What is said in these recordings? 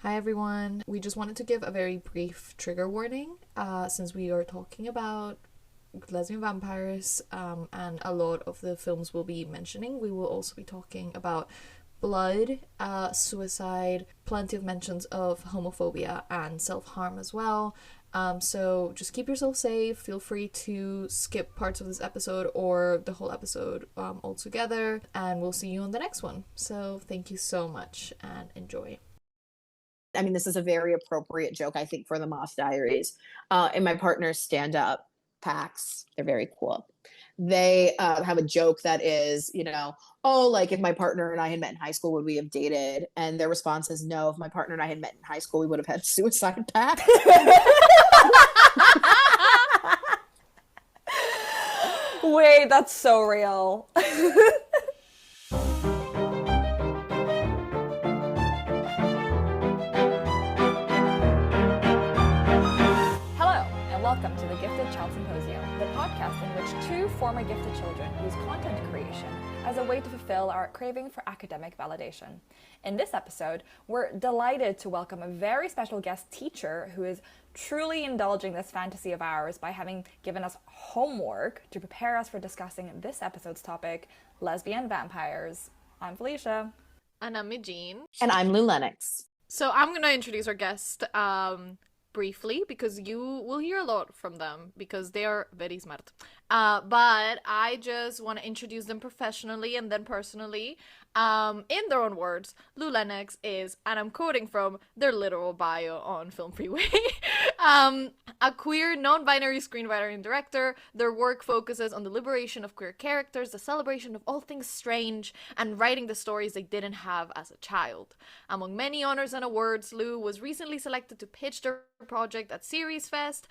Hi everyone. We just wanted to give a very brief trigger warning since we are talking about lesbian vampires and a lot of the films we'll be mentioning. We will also be talking about blood, suicide, plenty of mentions of homophobia and self-harm as well. So just keep yourself safe. Feel free to skip parts of this episode or the whole episode altogether, and we'll see you on the next one. So thank you so much and enjoy. I mean, this is a very appropriate joke, I think, for the Moth Diaries. And my partner's stand-up packs, they're very cool. They have a joke that is, like if my partner and I had met in high school, would we have dated? And their response is no. If my partner and I had met in high school, we would have had suicide pacts. Wait, that's so real. Welcome to the Gifted Child Symposium, the podcast in which two former gifted children use content creation as a way to fulfill our craving for academic validation. In this episode, we're delighted to welcome a very special guest teacher who is truly indulging this fantasy of ours by having given us homework to prepare us for discussing this episode's topic, lesbian vampires. I'm Felicia. And I'm Jean. And I'm Lulenoxx. So I'm going to introduce our guest briefly, because you will hear a lot from them because they are very smart. But I just want to introduce them professionally and then personally. In their own words, Lulenoxx is, and I'm quoting from their literal bio on Film Freeway, a queer, non-binary screenwriter and director. Their work focuses on the liberation of queer characters, the celebration of all things strange, and writing the stories they didn't have as a child. Among many honors and awards, Lu was recently selected to pitch their project at Series Fest.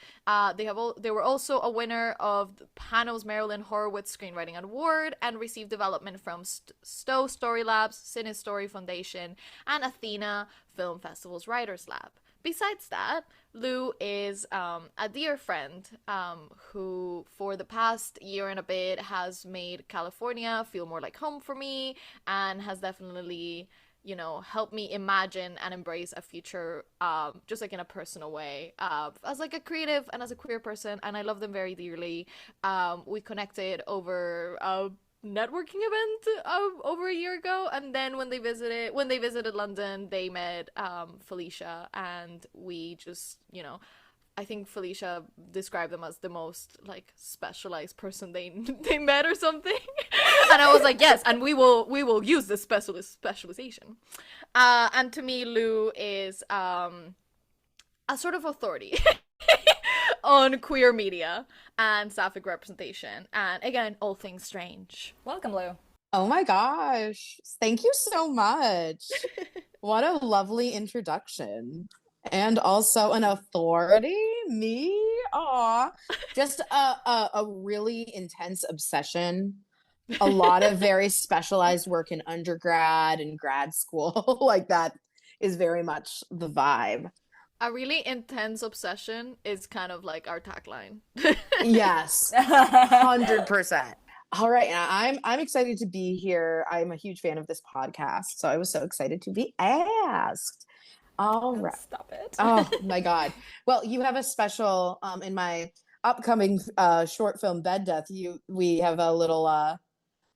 They were also a winner of the Panos Marilyn Horowitz Screenwriting Award and received development from Stowe Story Labs, Cine Story Foundation, and Athena Film Festival's Writers Lab. Besides that, Lu is a dear friend who, for the past year and a bit, has made California feel more like home for me and has definitely, helped me imagine and embrace a future just like in a personal way as like a creative and as a queer person, and I love them very dearly. We connected over a networking event over a year ago, and then when they visited London, they met Felicia, and we just, I think Felicia described them as the most like specialized person they met or something. And I was like, yes, and we will use this specialization. And to me, Lu is a sort of authority on queer media and sapphic representation, and again, all things strange. Welcome, Lu. Oh my gosh. Thank you so much. What a lovely introduction. And also an authority? Me? Aw. Just a really intense obsession. A lot of very specialized work in undergrad and grad school. Like that is very much the vibe. A really intense obsession is kind of like our tagline. Yes, 100%. All right, and I'm excited to be here. I'm a huge fan of this podcast, so I was so excited to be asked. All right. Stop it. Oh my God. Well, you have a special in my upcoming short film Bed Death. We have a little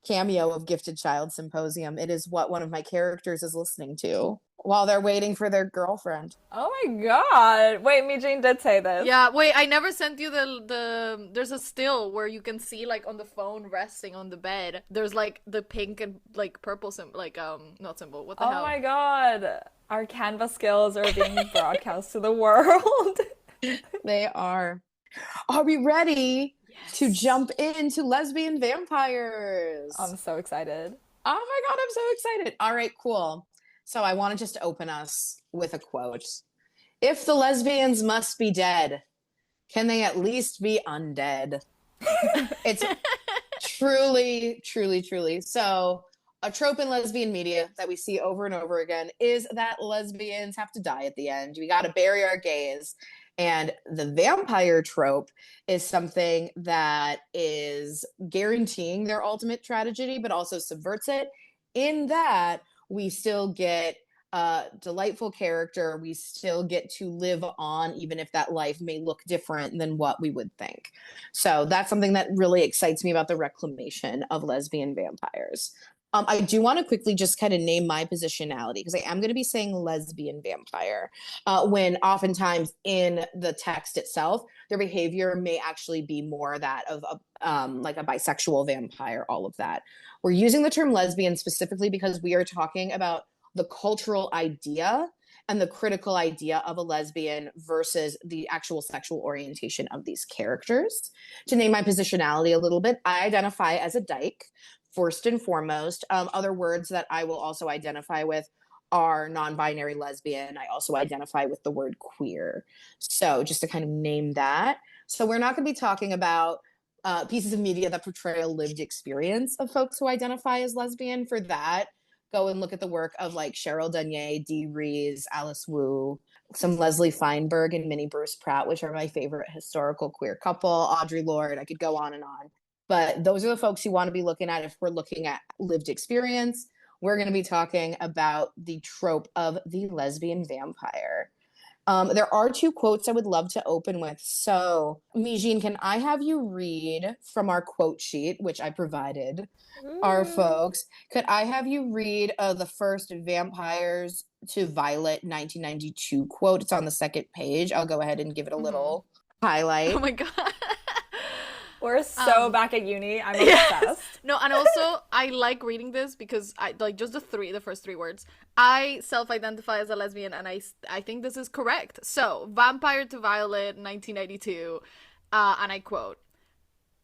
cameo of Gifted Child Symposium. It is what one of my characters is listening to while they're waiting for their girlfriend. Oh my God. Wait, me Jean did say this. Yeah, wait, I never sent you there's a still where you can see like on the phone resting on the bed. There's like the pink and like purple symbol, like not symbol. What the hell? Oh my God. Our Canva skills are being broadcast to the world. They are. Are we ready to jump into Lesbian Vampires? I'm so excited. Oh my God, I'm so excited. All right, cool. So I want to just open us with a quote. If the lesbians must be dead, can they at least be undead? It's truly, truly, truly. So a trope in lesbian media that we see over and over again is that lesbians have to die at the end. We got to bury our gays. And the vampire trope is something that is guaranteeing their ultimate tragedy, but also subverts it in that we still get delightful character, we still get to live on, even if that life may look different than what we would think. So that's something that really excites me about the reclamation of lesbian vampires. I do want to quickly just kind of name my positionality, because I am going to be saying lesbian vampire, when oftentimes in the text itself, their behavior may actually be more that of like a bisexual vampire, all of that. We're using the term lesbian specifically because we are talking about the cultural idea and the critical idea of a lesbian versus the actual sexual orientation of these characters. To name my positionality a little bit, I identify as a dyke, first and foremost. Other words that I will also identify with are non-binary lesbian. I also identify with the word queer. So just to kind of name that. So we're not going to be talking about pieces of media that portray a lived experience of folks who identify as lesbian. For that, go and look at the work of like Cheryl Dunye, Dee Rees, Alice Wu, some Leslie Feinberg and Minnie Bruce Pratt, which are my favorite historical queer couple, Audre Lorde. I could go on and on. But those are the folks you want to be looking at if we're looking at lived experience. We're going to be talking about the trope of the lesbian vampire. There are two quotes I would love to open with. So, Mijin, can I have you read from our quote sheet, which I provided our folks? Could I have you read the first Vampires to Violet 1992 quote? It's on the second page. I'll go ahead and give it a little highlight. Oh my God. We're so back at uni. I'm obsessed. Yes. No, and also I like reading this because I like just the first three words. I self-identify as a lesbian, and I think this is correct. So, Vampire to Violet, 1992, and I quote: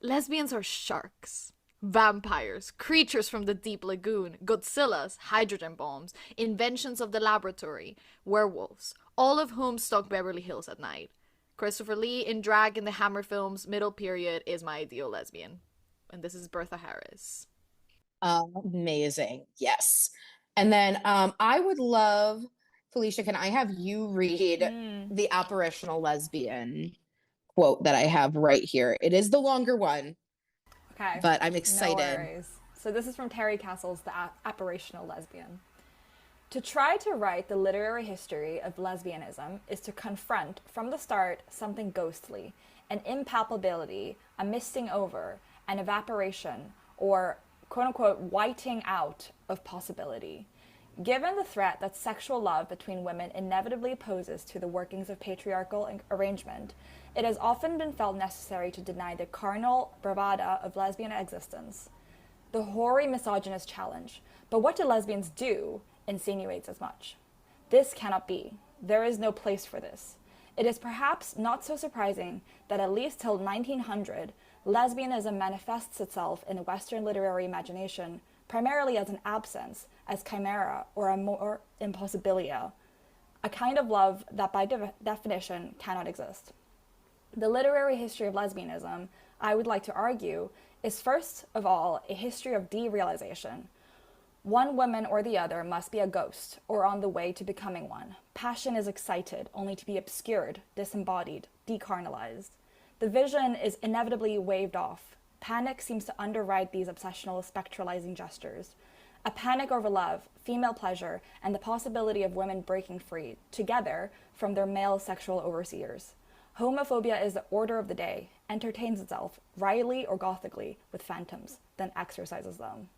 "Lesbians are sharks, vampires, creatures from the deep lagoon, Godzillas, hydrogen bombs, inventions of the laboratory, werewolves, all of whom stalk Beverly Hills at night. Christopher Lee in drag in the Hammer films middle period is my ideal lesbian." And this is Bertha Harris. Amazing. Yes. And then I would love, Felicia, can I have you read the apparitional lesbian quote that I have right here? It is the longer one. Okay. But I'm excited. No worries. So this is from Terry Castle's The Apparitional Lesbian. To try to write the literary history of lesbianism is to confront from the start something ghostly, an impalpability, a misting over, an evaporation, or quote-unquote whiting out of possibility. Given the threat that sexual love between women inevitably poses to the workings of patriarchal arrangement, it has often been felt necessary to deny the carnal bravada of lesbian existence. The hoary misogynist challenge, "But what do lesbians do?" insinuates as much. This cannot be. There is no place for this. It is perhaps not so surprising that at least till 1900, lesbianism manifests itself in the Western literary imagination primarily as an absence, as chimera, or a more impossibilia, a kind of love that by definition cannot exist. The literary history of lesbianism, I would like to argue, is first of all a history of derealization. One woman or the other must be a ghost, or on the way to becoming one. Passion is excited, only to be obscured, disembodied, decarnalized. The vision is inevitably waved off. Panic seems to underwrite these obsessional spectralizing gestures. A panic over love, female pleasure, and the possibility of women breaking free, together, from their male sexual overseers. Homophobia is the order of the day, entertains itself, wryly or gothically, with phantoms, then exercises them.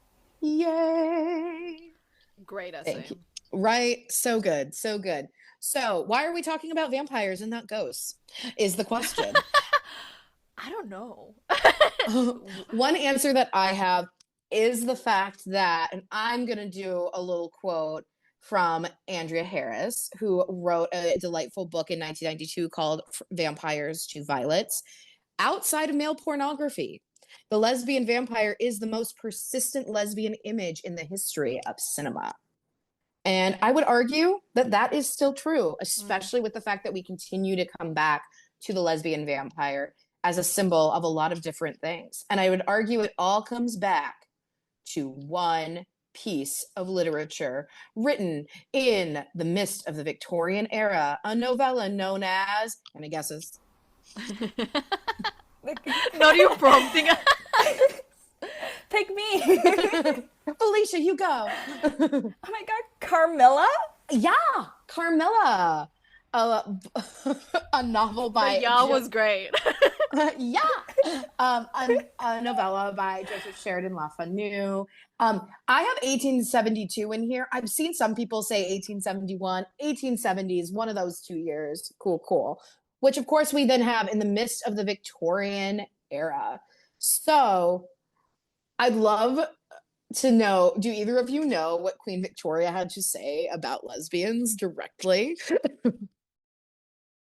Yay! Great essay. Thank you. Right? So good. So good. So why are we talking about vampires and not ghosts is the question. I don't know. One answer that I have is the fact that, and I'm going to do a little quote from Andrea Harris, who wrote a delightful book in 1992 called Vampires to Violets. Outside of male pornography, the lesbian vampire is the most persistent lesbian image in the history of cinema. And I would argue that that is still true, especially with the fact that we continue to come back to the lesbian vampire as a symbol of a lot of different things. And I would argue it all comes back to one piece of literature written in the midst of the Victorian era, a novella known as, and I guess it's... Not you prompting. Pick me. Felicia, you go. Oh my God, Carmilla? Yeah, Carmilla, uh, a novel The by yeah was great. yeah, a novella by Joseph Sheridan LaFanu. I have 1872 in here. I've seen some people say 1871, 1870s, one of those 2 years. Cool, cool. Which, of course, we then have in the midst of the Victorian era. So I'd love to know, do either of you know what Queen Victoria had to say about lesbians directly?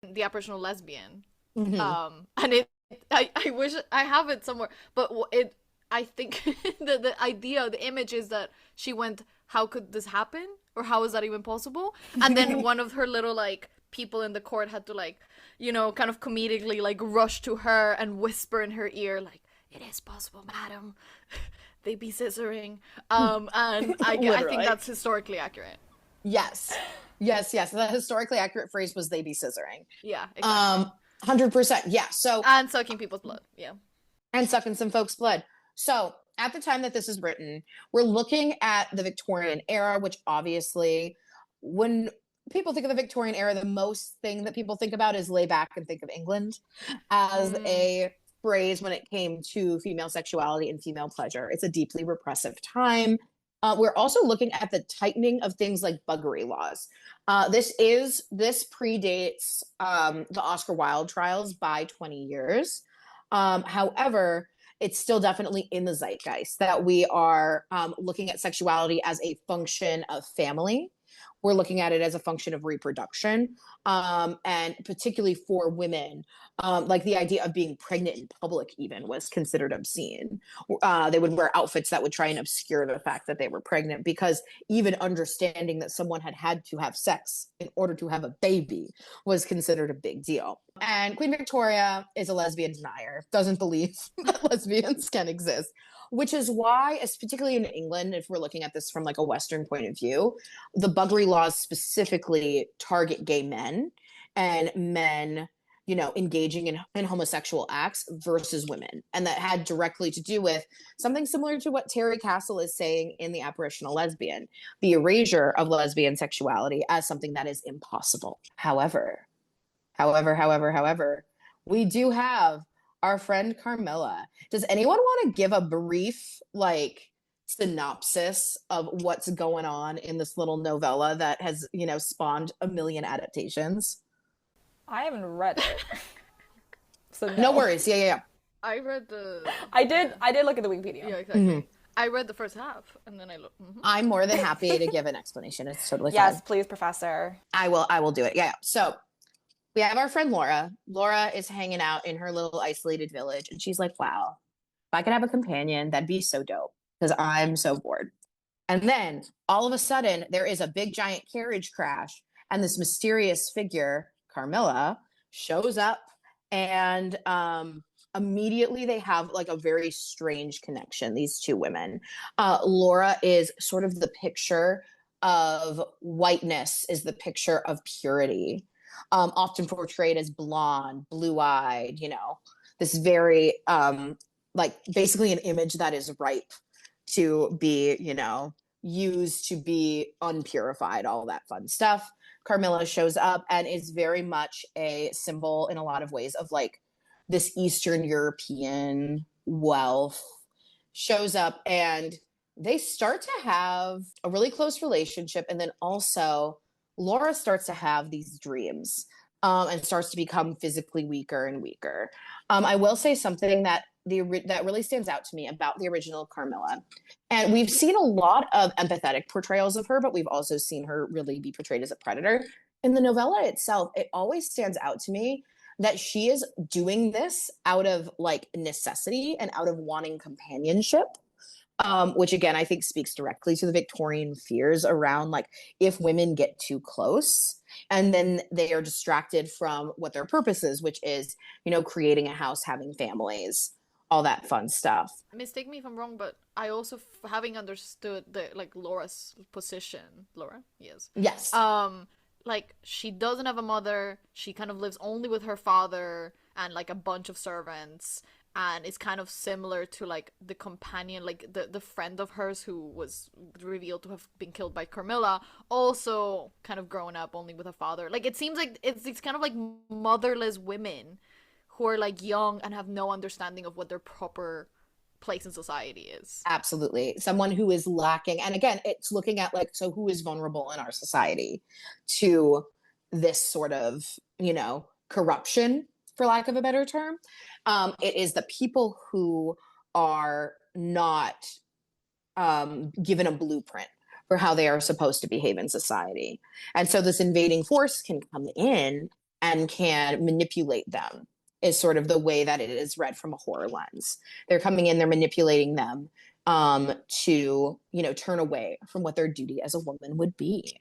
The Aboriginal lesbian. Mm-hmm. And I wish I have it somewhere, but I think the idea, the image is that she went, how could this happen? Or how is that even possible? And then one of her little, like, people in the court had to, like, kind of comedically, like, rush to her and whisper in her ear, like, it is possible, madam. They be scissoring. And I think Literally. that's historically accurate. Yes. Yes, yes. The historically accurate phrase was they be scissoring. Yeah, exactly. 100%. Yeah. So, And sucking people's blood. Yeah. and sucking some folks' blood. So, at the time that this is written, we're looking at the Victorian era, which obviously, when people think of the Victorian era, the most thing that people think about is lay back and think of England as a phrase when it came to female sexuality and female pleasure. It's a deeply repressive time. We're also looking at the tightening of things like buggery laws. This predates the Oscar Wilde trials by 20 years. However, it's still definitely in the zeitgeist that we are looking at sexuality as a function of family. We're looking at it as a function of reproduction, and particularly for women, like the idea of being pregnant in public even was considered obscene. They would wear outfits that would try and obscure the fact that they were pregnant, because even understanding that someone had to have sex in order to have a baby was considered a big deal. And Queen Victoria is a lesbian denier, doesn't believe that lesbians can exist, which is why, as particularly in England, if we're looking at this from like a Western point of view, the buggery laws specifically target gay men and men, engaging in homosexual acts versus women. And that had directly to do with something similar to what Terry Castle is saying in The Apparitional Lesbian, the erasure of lesbian sexuality as something that is impossible. However, we do have our friend Carmilla. Does anyone want to give a brief, like, synopsis of what's going on in this little novella that has, spawned a million adaptations? I haven't read it. So No worries. Yeah. I read the. I did look at the Wikipedia. Yeah, exactly. I read the first half, and then I looked. I'm more than happy to give an explanation. It's totally Yes, fine. please, Professor. I will do it. Yeah. So we have our friend Laura. Laura is hanging out in her little isolated village, and she's like, wow, if I could have a companion, that'd be so dope, because I'm so bored. And then all of a sudden, there is a big giant carriage crash, and this mysterious figure, Carmilla, shows up, and immediately they have like a very strange connection, these two women. Laura is sort of the picture of whiteness, is the picture of purity, often portrayed as blonde, blue-eyed, this very like basically an image that is ripe to be, used to be unpurified, all that fun stuff. Carmilla shows up and is very much a symbol in a lot of ways of like this Eastern European wealth. Shows up and they start to have a really close relationship. And then also Laura starts to have these dreams, and starts to become physically weaker and weaker. I will say something that really stands out to me about the original Carmilla. And we've seen a lot of empathetic portrayals of her, but we've also seen her really be portrayed as a predator. In the novella itself, it always stands out to me that she is doing this out of like necessity and out of wanting companionship. Which again, I think speaks directly to the Victorian fears around like if women get too close and then they are distracted from what their purpose is, which is, creating a house, having families, all that fun stuff. Mistake me if I'm wrong, but I also, having understood the like Laura's position, Laura, Yes. Like she doesn't have a mother. She kind of lives only with her father and like a bunch of servants. and it's kind of similar to like the companion, like the friend of hers who was revealed to have been killed by Carmilla, also kind of grown up only with a father. Like it seems like it's kind of like motherless women who are like young and have no understanding of what their proper place in society is. Absolutely. Someone who is lacking. And again, it's looking at like, so who is vulnerable in our society to this sort of, corruption, for lack of a better term. It is the people who are not given a blueprint for how they are supposed to behave in society. And so this invading force can come in and can manipulate them, is sort of the way that it is read from a horror lens. They're coming in, they're manipulating them to, turn away from what their duty as a woman would be.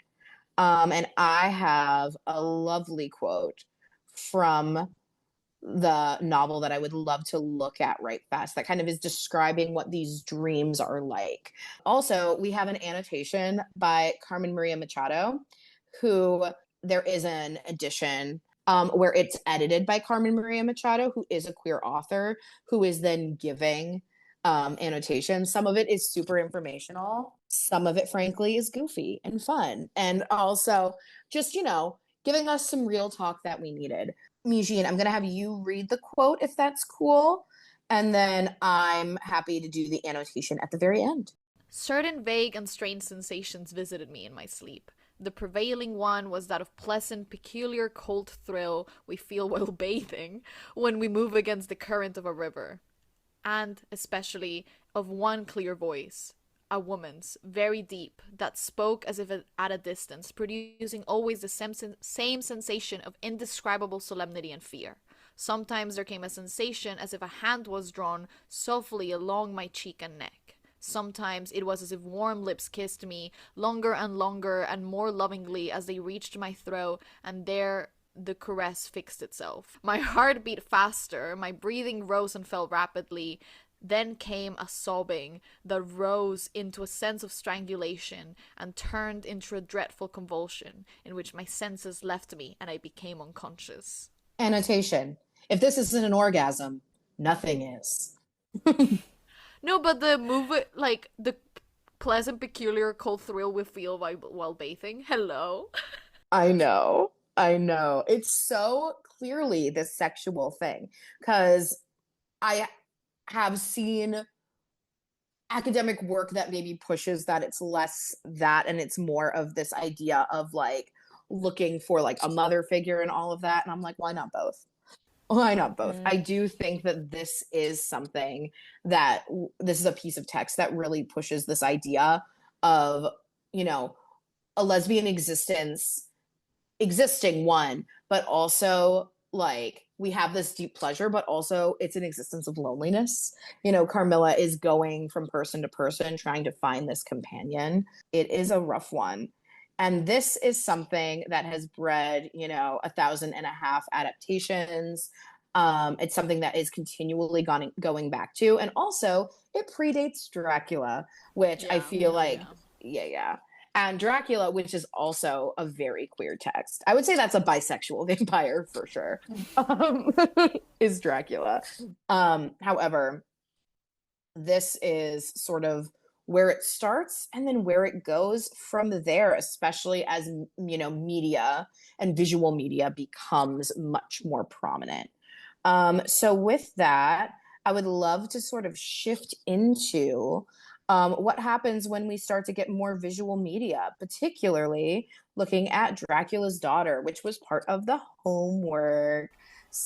And I have a lovely quote from the novel that I would love to look at right fast that kind of is describing what these dreams are like. Also, we have an annotation by Carmen Maria Machado, who there is an edition where it's edited by Carmen Maria Machado, who is a queer author, who is then giving annotations. Some of it is super informational. Some of it, frankly, is goofy and fun. And also just, giving us some real talk that we needed. Mijin, I'm going to have you read the quote if that's cool. And then I'm happy to do the annotation at the very end. Certain vague and strange sensations visited me in my sleep. The prevailing one was that of pleasant, peculiar cold thrill we feel while bathing when we move against the current of a river. And, especially, of one clear voice, a woman's, very deep, that spoke as if at a distance, producing always the same sensation of indescribable solemnity and fear. Sometimes there came a sensation as if a hand was drawn softly along my cheek and neck. Sometimes it was as if warm lips kissed me, longer and more lovingly as they reached my throat, and there the caress fixed itself. My heart beat faster, my breathing rose and fell rapidly. Then came a sobbing that rose into a sense of strangulation and turned into a dreadful convulsion in which my senses left me and I became unconscious. Annotation. If this isn't an orgasm, nothing is. No, but the movie, like the pleasant, peculiar cold thrill we feel while bathing. Hello. I know. It's so clearly this sexual thing, because I have seen academic work that maybe pushes that it's less that and it's more of this idea of like looking for like a mother figure and all of that. And I'm like, why not both? I do think that this is something that this is a piece of text that really pushes this idea of, a lesbian existence existing, one, but also like we have this deep pleasure, but also it's an existence of loneliness. Carmilla is going from person to person trying to find this companion. It is a rough one. And this is something that has bred, 1,500 adaptations. It's something that is continually going back to. And also, it predates Dracula, which I feel like, yeah. And Dracula, which is also a very queer text. I would say that's a bisexual vampire for sure, is Dracula. However, this is sort of where it starts and then where it goes from there, especially as, media and visual media becomes much more prominent. So with that, I would love to sort of shift into what happens when we start to get more visual media, particularly looking at Dracula's Daughter, which was part of the homework.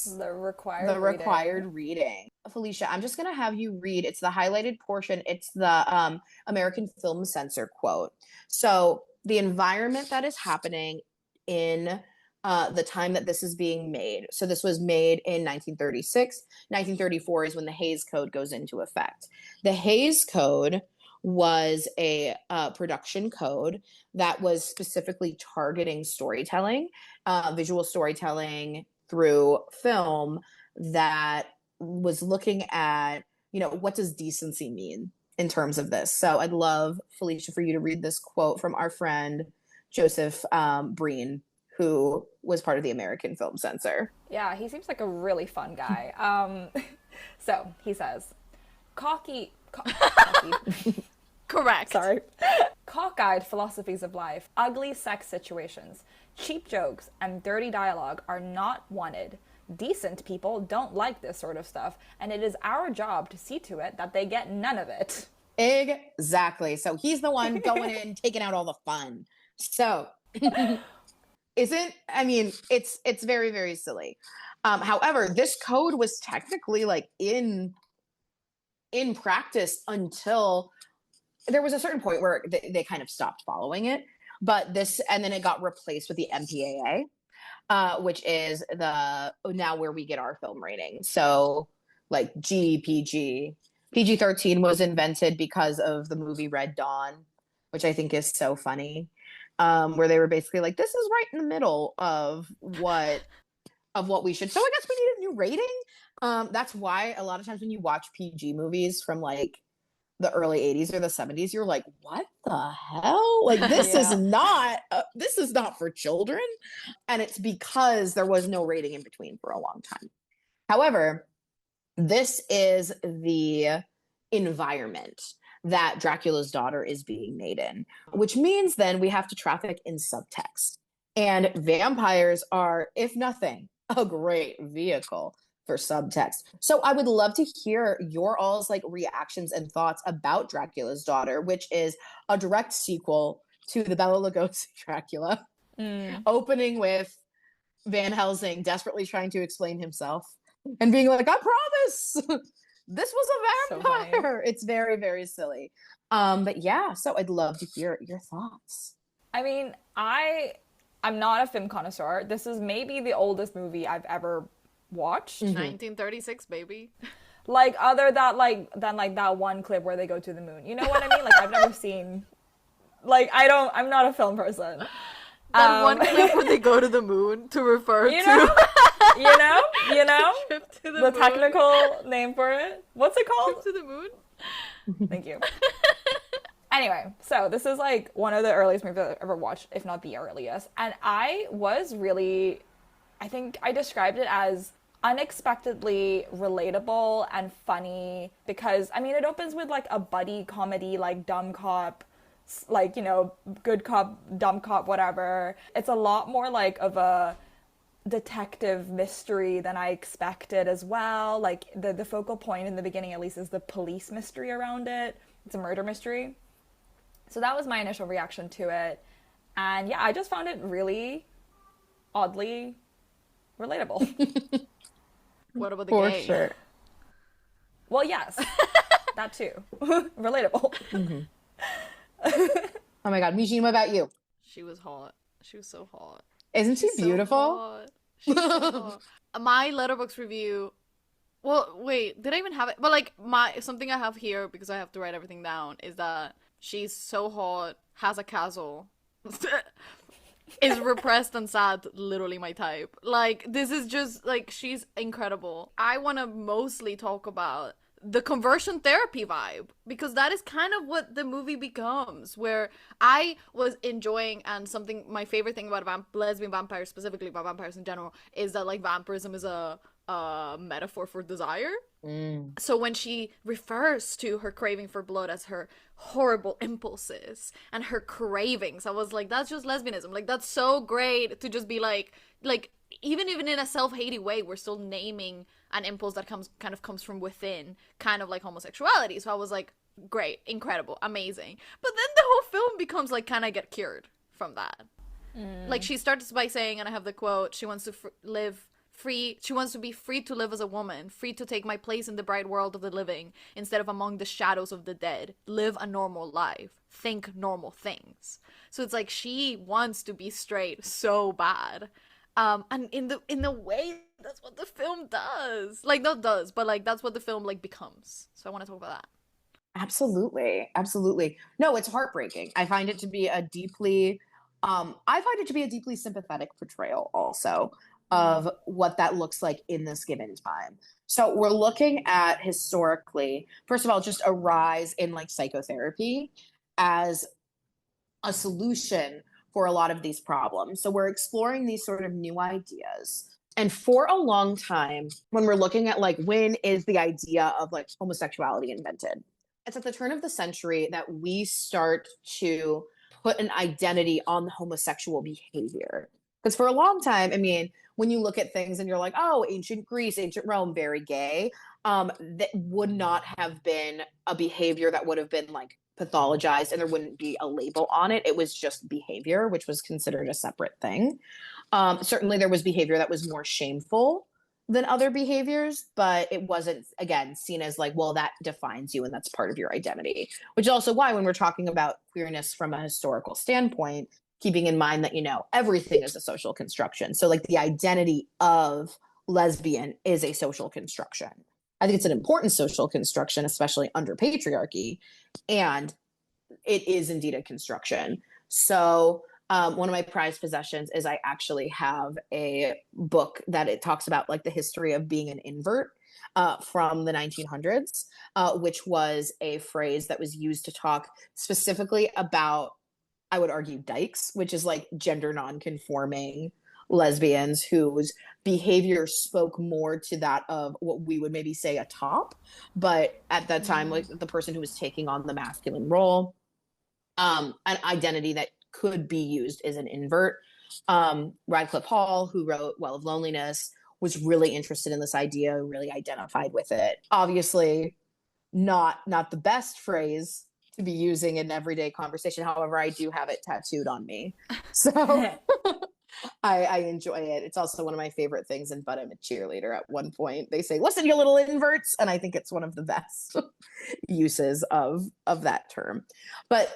The required reading. Felicia, I'm just going to have you read. It's the highlighted portion. It's the American Film Censor quote. So the environment that is happening in the time that this is being made. So this was made in 1936. 1934 is when the Hays Code goes into effect. The Hays Code was a production code that was specifically targeting storytelling, visual storytelling through film, that was looking at, what does decency mean in terms of this? So I'd love, Felicia, for you to read this quote from our friend Joseph Breen, who was part of the American Film Censor. Yeah, he seems like a really fun guy. So he says, cocky. Correct. Sorry. Cockeyed philosophies of life, ugly sex situations, cheap jokes, and dirty dialogue are not wanted. Decent people don't like this sort of stuff, and it is our job to see to it that they get none of it. Exactly. So he's the one going in, taking out all the fun. So it's very, very silly. However, this code was technically like in practice until there was a certain point where they kind of stopped following it. But and then it got replaced with the MPAA, which is now where we get our film rating. So like GPG. PG-13 was invented because of the movie Red Dawn, which I think is so funny, where they were basically like, this is right in the middle of what we should. So I guess we need a new rating. That's why a lot of times when you watch PG movies from like the early 80s or the 70s, you're like, what the hell? Like, this is not for children. And it's because there was no rating in between for a long time. However, this is the environment that Dracula's daughter is being made in, which means then we have to traffic in subtext. And vampires are, if nothing, a great vehicle for subtext. So I would love to hear your all's like reactions and thoughts about Dracula's daughter, which is a direct sequel to the Bela Lugosi Dracula, opening with Van Helsing desperately trying to explain himself and being like, I promise this was a vampire. So it's very, very silly. But yeah, so I'd love to hear your thoughts. I mean, I'm not a film connoisseur. This is maybe the oldest movie I've ever watched. 1936, baby. Like, other than that one clip where they go to the moon. You know what I mean? Like, I've never seen, like, I'm not a film person. That one clip where they go to the moon to refer to. You know? Trip to the technical name for it. What's it called? Trip to the moon. Thank you. Anyway, so this is like one of the earliest movies I've ever watched, if not the earliest. And I think I described it as unexpectedly relatable and funny because, I mean, it opens with like a buddy comedy, like dumb cop, like, you know, good cop, dumb cop, whatever. It's a lot more like of a detective mystery than I expected as well. Like the focal point in the beginning, at least, is the police mystery around it. It's a murder mystery. So that was my initial reaction to it. And yeah, I just found it really oddly relatable. What about the For gay? sure. Well, yes, that too. Relatable. Mm-hmm. Oh my God, Mijin, what about you? She was hot. She was so hot. Isn't she beautiful? So She's so hot. My Letterboxd review. Well, wait, did I even have it? But like something I have here because I have to write everything down is that she's so hot, has a castle, is repressed and sad, literally my type. Like, this is just, like, she's incredible. I want to mostly talk about the conversion therapy vibe, because that is kind of what the movie becomes, where I was enjoying, and my favorite thing about lesbian vampires, specifically about vampires in general, is that, like, vampirism is a metaphor for desire. So when she refers to her craving for blood as her horrible impulses and her cravings, I was like, that's just lesbianism. Like, that's so great to just be like even in a self-hating way, we're still naming an impulse that comes from within, kind of like homosexuality. So I was like, great, incredible, amazing. But then the whole film becomes like, can I get cured from that? Like, she starts by saying, and I have the quote, she wants to live free. She wants to be free to live as a woman, free to take my place in the bright world of the living instead of among the shadows of the dead. Live a normal life. Think normal things. So it's like she wants to be straight so bad. And in the way, that's what the film does. Like, not does, but like that's what the film like becomes. So I want to talk about that. Absolutely. Absolutely. No, it's heartbreaking. I find it to be a deeply sympathetic portrayal also of what that looks like in this given time. So we're looking at, historically, first of all, just a rise in like psychotherapy as a solution for a lot of these problems. So we're exploring these sort of new ideas And for a long time, when we're looking at like when is the idea of like homosexuality invented, it's at the turn of the century that we start to put an identity on the homosexual behavior. Because for a long time, I mean, when you look at things and you're like, oh, ancient Greece, ancient Rome, very gay, that would not have been a behavior that would have been like pathologized and there wouldn't be a label on it. It was just behavior, which was considered a separate thing. Certainly there was behavior that was more shameful than other behaviors, but it wasn't, again, seen as like, well, that defines you and that's part of your identity, which is also why when we're talking about queerness from a historical standpoint, keeping in mind that, you know, everything is a social construction. So like the identity of lesbian is a social construction. I think it's an important social construction, especially under patriarchy, and it is indeed a construction. So one of my prized possessions is I actually have a book that it talks about like the history of being an invert from the 1900s, which was a phrase that was used to talk specifically about, I would argue, dykes, which is like gender non-conforming lesbians whose behavior spoke more to that of what we would maybe say a top, but at that time, like the person who was taking on the masculine role, an identity that could be used as an invert. Radcliffe Hall, who wrote Well of Loneliness, was really interested in this idea, really identified with it. Obviously, not the best phrase to be using in everyday conversation. However, I do have it tattooed on me. So I enjoy it. It's also one of my favorite things in But I'm a Cheerleader. At one point, they say, listen, you little inverts. And I think it's one of the best uses of that term. But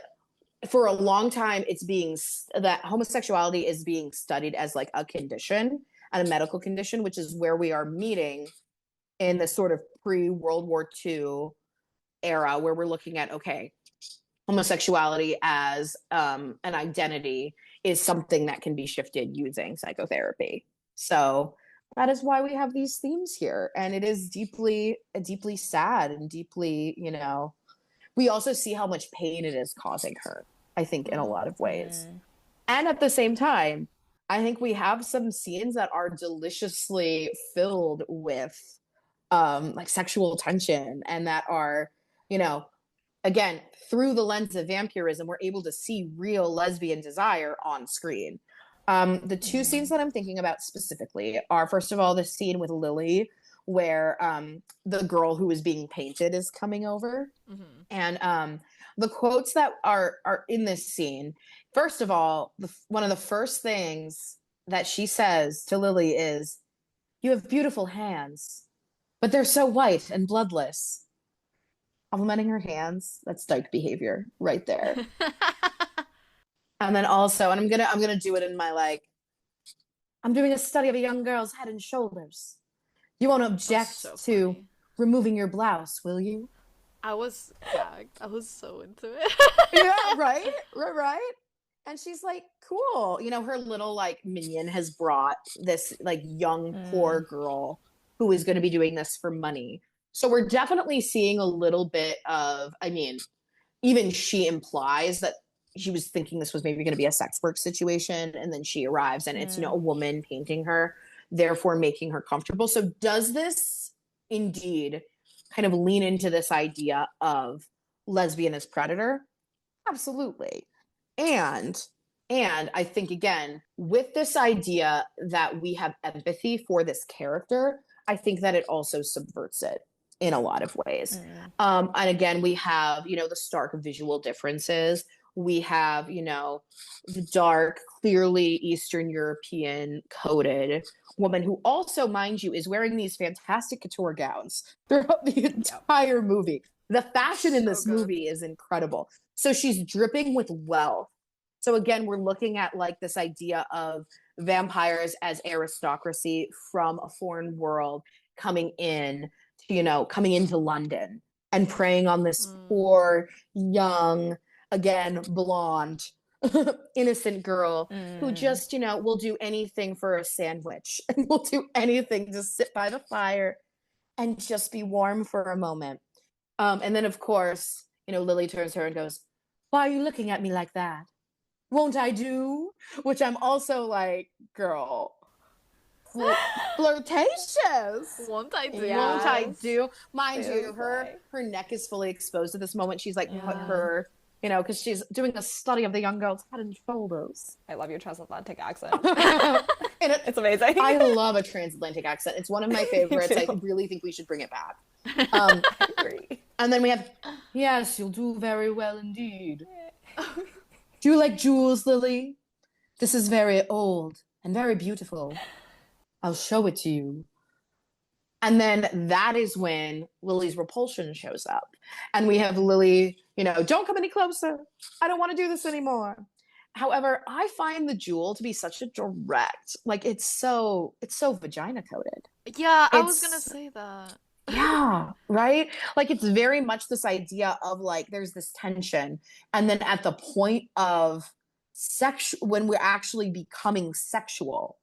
for a long time, that homosexuality is being studied as like a condition and a medical condition, which is where we are meeting in the sort of pre-World War II era, where we're looking at, okay, homosexuality as an identity is something that can be shifted using psychotherapy. So that is why we have these themes here. And it is deeply sad and deeply, you know, we also see how much pain it is causing her, I think, in a lot of ways. And at the same time, I think we have some scenes that are deliciously filled with like sexual tension and that are, you know, again, through the lens of vampirism, we're able to see real lesbian desire on screen. The two scenes that I'm thinking about specifically are, first of all, the scene with Lily, where the girl who is being painted is coming over. And the quotes that are in this scene, first of all, one of the first things that she says to Lily is, "You have beautiful hands, but they're so white and bloodless." Complimenting her hands, that's dyke behavior right there. And then also, and I'm gonna do it in my like, I'm doing a study of a young girl's head and shoulders. You won't object to removing your blouse, will you? I was gagged. I was so into it. Yeah, right. And she's like, cool. You know, her little like minion has brought this like young poor girl who is going to be doing this for money. So we're definitely seeing a little bit of, I mean, even she implies that she was thinking this was maybe going to be a sex work situation. And then she arrives and it's, you know, a woman painting her, therefore making her comfortable. So does this indeed kind of lean into this idea of lesbian as predator? Absolutely. And I think, again, with this idea that we have empathy for this character, I think that it also subverts it in a lot of ways. And again, we have, you know, the stark visual differences. We have, you know, the dark, clearly Eastern European coded woman who also, mind you, is wearing these fantastic couture gowns throughout the entire movie. The fashion in this movie is incredible. So she's dripping with wealth. So again, we're looking at like this idea of vampires as aristocracy from a foreign world coming into London and preying on this poor, young, again, blonde, innocent girl who just, you know, will do anything for a sandwich and will do anything to sit by the fire and just be warm for a moment. And then, of course, you know, Lily turns to her and goes, "Why are you looking at me like that? Won't I do?" Which I'm also like, girl, Flirtatious. Won't I do? Won't I Yes. do? Mind you, Feels her like- her neck is fully exposed at this moment. She's like Yeah. her, you know, because she's doing a study of the young girl's head and shoulders. I love your transatlantic accent. And It's amazing. I love a transatlantic accent. It's one of my favorites. I too. really think we should bring it back. I agree. And then we have, yes, you'll do very well indeed. Do you like jewels, Lily? This is very old and very beautiful. I'll show it to you. And then that is when Lily's repulsion shows up. And we have Lily, you know, don't come any closer. I don't want to do this anymore. However, I find the jewel to be such a direct, like it's so vagina coded. Yeah, I was gonna It's- say that. Yeah, right? Like it's very much this idea of like there's this tension. And then at the point of when we're actually becoming sexual,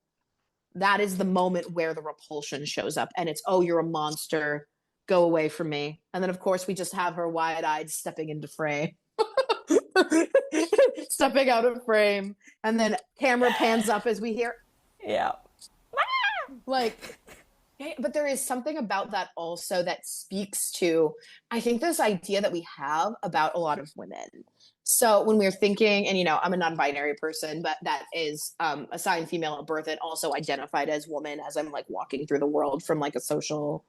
that is the moment where the repulsion shows up and it's, oh, you're a monster, go away from me. And then of course we just have her wide-eyed stepping into frame. Stepping out of frame. And then camera pans up as we hear Yeah. like, but there is something about that also that speaks to, I think, this idea that we have about a lot of women. So when we're thinking, and you know, I'm a non-binary person, but that is assigned female at birth and also identified as woman as I'm like walking through the world from like a social,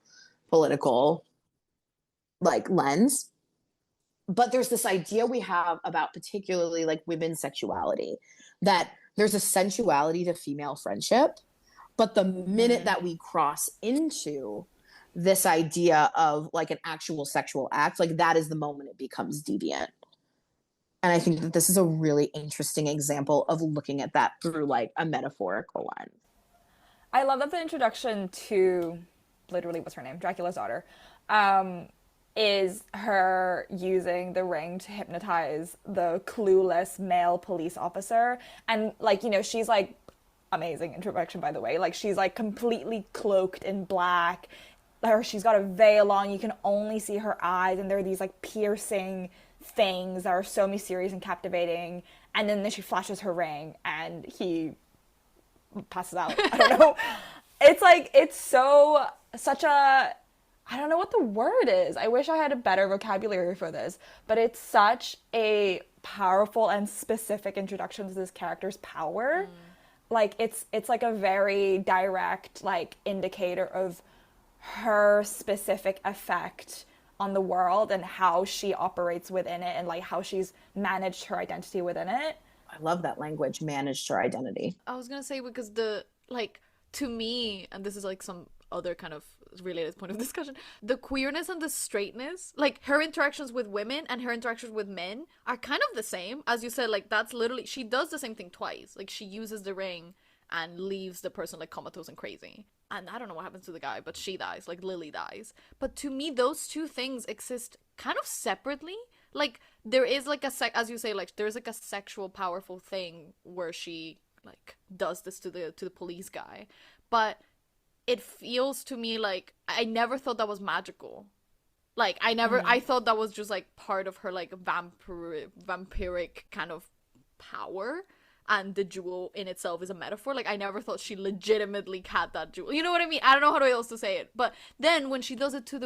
political like lens. But there's this idea we have about particularly like women's sexuality, that there's a sensuality to female friendship. But the minute that we cross into this idea of like an actual sexual act, like that is the moment it becomes deviant. And I think that this is a really interesting example of looking at that through like a metaphorical lens. I love that the introduction to, literally, what's her name? Dracula's daughter, is her using the ring to hypnotize the clueless male police officer. And like, you know, she's like, amazing introduction, by the way. Like, she's like completely cloaked in black, or she's got a veil on. You can only see her eyes, and there are these like piercing things that are so mysterious and captivating. And then she flashes her ring, and he passes out. I don't know. It's like, it's such a, I don't know what the word is. I wish I had a better vocabulary for this, but it's such a powerful and specific introduction to this character's power. Like it's like a very direct like indicator of her specific effect on the world and how she operates within it and like how she's managed her identity within it. I love that language, managed her identity. I was gonna say, because the, like, to me, and this is like some other kind of related point of discussion, the queerness and the straightness, like her interactions with women and her interactions with men are kind of the same. As you said, like that's literally, she does the same thing twice. Like she uses the ring and leaves the person like comatose and crazy. And I don't know what happens to the guy, but she dies, like Lily dies. But to me, those two things exist kind of separately. Like there is like as you say, like there's like a sexual powerful thing where she like does this to the police guy, but it feels to me like I never thought that was magical. Like I thought that was just like part of her like vampiric kind of power, and the jewel in itself is a metaphor. Like I never thought she legitimately had that jewel. You know what I mean? I don't know how else to say it. But then when she does it to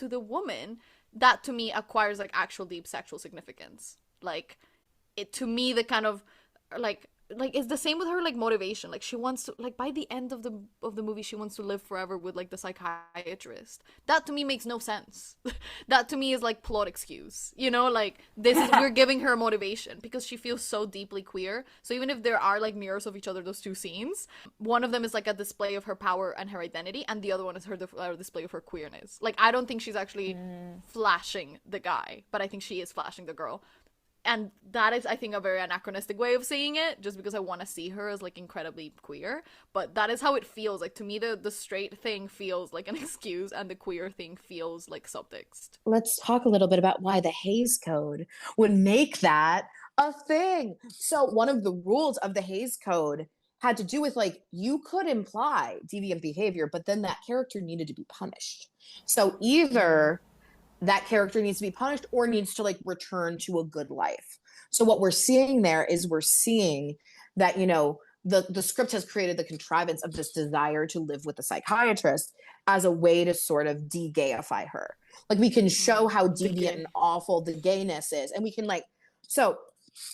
the woman, that to me acquires like actual deep sexual significance. Like it, to me, the kind of like it's the same with her like motivation. Like she wants to, like by the end of the movie, she wants to live forever with like the psychiatrist. That to me makes no sense. That to me is like plot excuse, you know, like this is, we're giving her motivation because she feels so deeply queer. So even if there are like mirrors of each other, those two scenes, one of them is like a display of her power and her identity, and the other one is her display of her queerness. Like I don't think she's actually flashing the guy, but I think she is flashing the girl. And that is, I think, a very anachronistic way of saying it, just because I want to see her as, like, incredibly queer. But that is how it feels. Like, to me, the straight thing feels like an excuse, and the queer thing feels like subtext. Let's talk a little bit about why the Hays Code would make that a thing. So one of the rules of the Hays Code had to do with, like, you could imply deviant behavior, but then that character needed to be punished. So either that character needs to be punished or needs to like return to a good life. So what we're seeing there is we're seeing that, you know, the script has created the contrivance of this desire to live with the psychiatrist as a way to sort of de-gayify her. Like, we can show how deviant and awful the gayness is, and we can like, so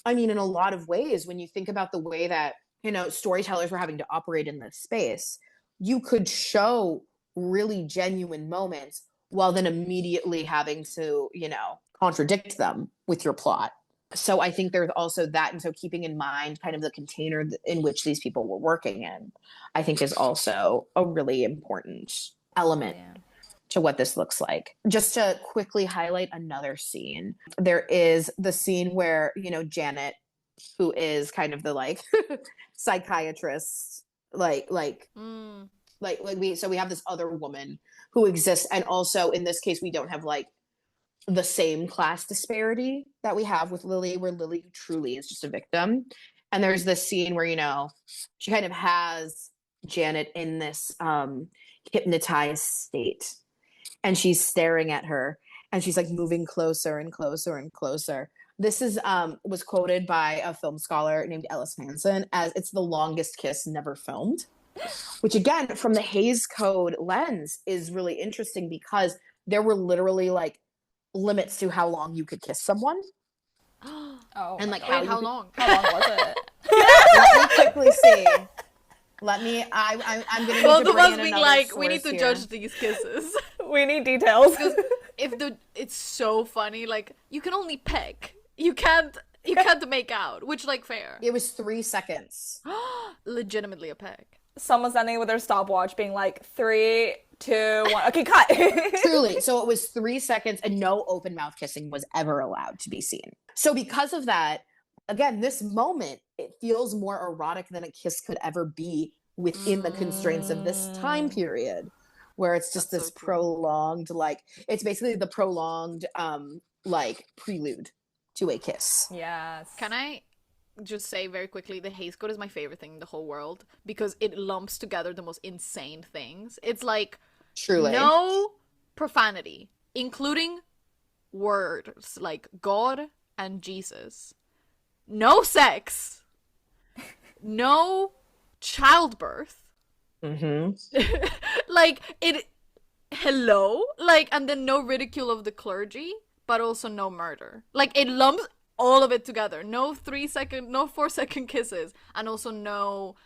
I mean, in a lot of ways, when you think about the way that, you know, storytellers were having to operate in this space, you could show really genuine moments while then immediately having to, you know, contradict them with your plot. So I think there's also that. And so keeping in mind kind of the container in which these people were working in, I think is also a really important element to what this looks like. Just to quickly highlight another scene, there is the scene where, you know, Janet, who is kind of the like psychiatrist, so we have this other woman who exists, and also in this case we don't have like the same class disparity that we have with Lily, where Lily truly is just a victim. And there's this scene where, you know, she kind of has Janet in this hypnotized state, and she's staring at her, and she's like moving closer and closer and closer. This is was quoted by a film scholar named Ellis Hansen as it's the longest kiss never filmed, which again, from the Hays Code lens, is really interesting because there were literally like limits to how long you could kiss someone. Oh, and like how long? How long was it? Let me quickly see. I'm gonna both need to of bring us in being another like, we need source to here. judge these kisses. We need details. It's so funny. Like, you can only peck. You can't make out, which, like, fair. It was 3 seconds. Legitimately a peck. Someone's standing with their stopwatch being like, 3, 2, 1. Okay, cut. Truly. So it was 3 seconds, and no open mouth kissing was ever allowed to be seen. So because of that, again, this moment, it feels more erotic than a kiss could ever be within the constraints of this time period, where it's just this prolonged, like, it's basically the prolonged, like, prelude to a kiss. Yes. Can I just say very quickly, the Hays Code is my favorite thing in the whole world because it lumps together the most insane things. It's like, Truly. no profanity, including words like God and Jesus. No sex. No childbirth. Like, hello? Like, and then no ridicule of the clergy, but also no murder. Like, it lumps all of it together. No 4-second kisses, and also no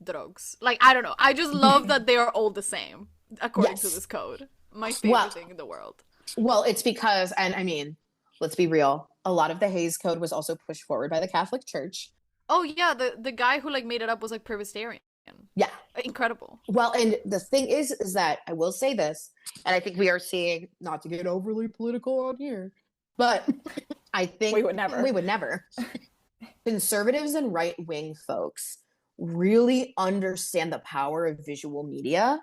drugs. Like, I don't know. I just love that they are all the same according to this code. My favorite thing in the world. Well, it's because, and I mean, let's be real, a lot of the Hays Code was also pushed forward by the Catholic Church. Oh yeah, the guy who like made it up was like Presbyterian. Yeah. Incredible. Well, and the thing is that I will say this, and I think we are seeing, not to get overly political on here, but I think we would never. Conservatives and right-wing folks really understand the power of visual media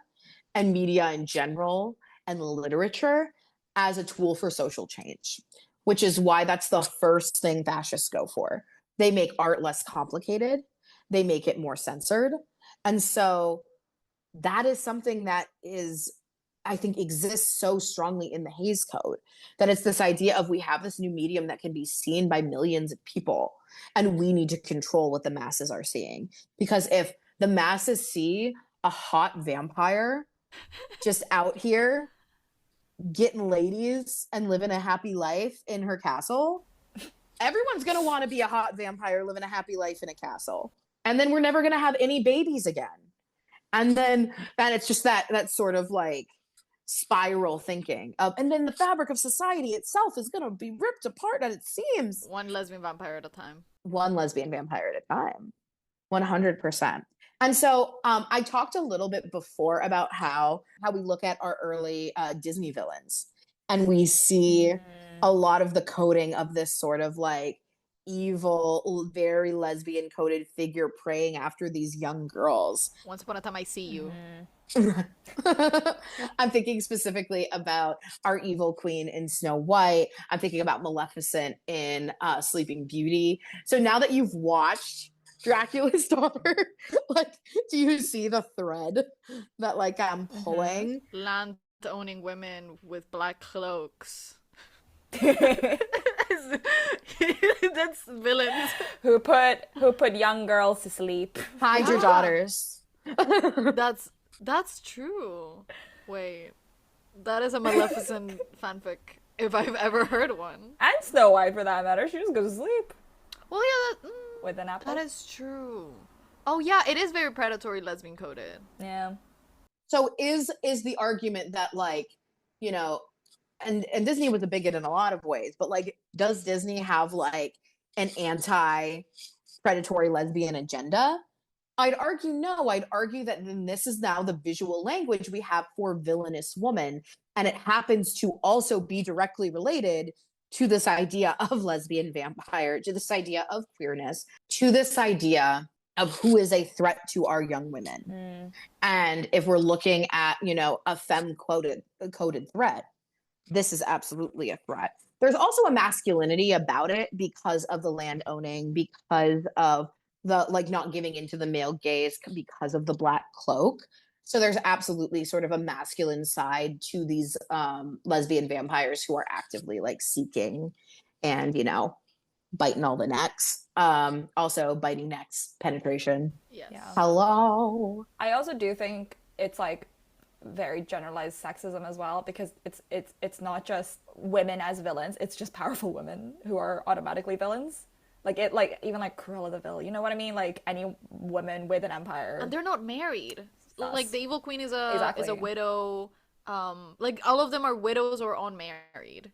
and media in general and literature as a tool for social change, which is why that's the first thing fascists go for. They make art less complicated. They make it more censored. And so that is something that is, I think, exists so strongly in the Hays Code, that it's this idea of we have this new medium that can be seen by millions of people, and we need to control what the masses are seeing. Because if the masses see a hot vampire just out here getting ladies and living a happy life in her castle, everyone's going to want to be a hot vampire living a happy life in a castle. And then we're never going to have any babies again. And then it's just that sort of like spiral thinking of, and then the fabric of society itself is going to be ripped apart at its seams. One lesbian vampire at a time. One lesbian vampire at a time. 100%. And so I talked a little bit before about how we look at our early Disney villains, and we see a lot of the coding of this sort of like evil, very lesbian coded figure preying after these young girls. Once upon a time, I see you. I'm thinking specifically about our evil queen in Snow White. I'm thinking about Maleficent in Sleeping Beauty. So now that you've watched Dracula's daughter, like, do you see the thread that like I'm pulling? Land owning women with black cloaks. That's villains. Who put young girls to sleep. Hide your daughters. That's true. Wait, that is a Maleficent fanfic if I've ever heard one. And Snow White, for that matter. She just goes to sleep Well, yeah, with an apple. that is true. Oh yeah, it is very predatory lesbian coded. Yeah. So is the argument that, like, you know, and Disney was a bigot in a lot of ways, but like, does Disney have like an anti-predatory lesbian agenda? I'd argue no. I'd argue that then this is now the visual language we have for villainous woman, and it happens to also be directly related to this idea of lesbian vampire, to this idea of queerness, to this idea of who is a threat to our young women. And if we're looking at, you know, a femme-coded threat, this is absolutely a threat. There's also a masculinity about it because of the land owning, because of the, like, not giving into the male gaze, because of the black cloak. So there's absolutely sort of a masculine side to these lesbian vampires who are actively like seeking and, you know, biting all the necks. Also biting necks, penetration. Yes. Yeah. Hello. I also do think it's like very generalized sexism as well, because it's not just women as villains, it's just powerful women who are automatically villains. Like it, like even like Cruella de Vil, you know what I mean? Like any woman with an empire. And they're not married. Sus. Like the evil queen is a Exactly. widow. Like all of them are widows or unmarried.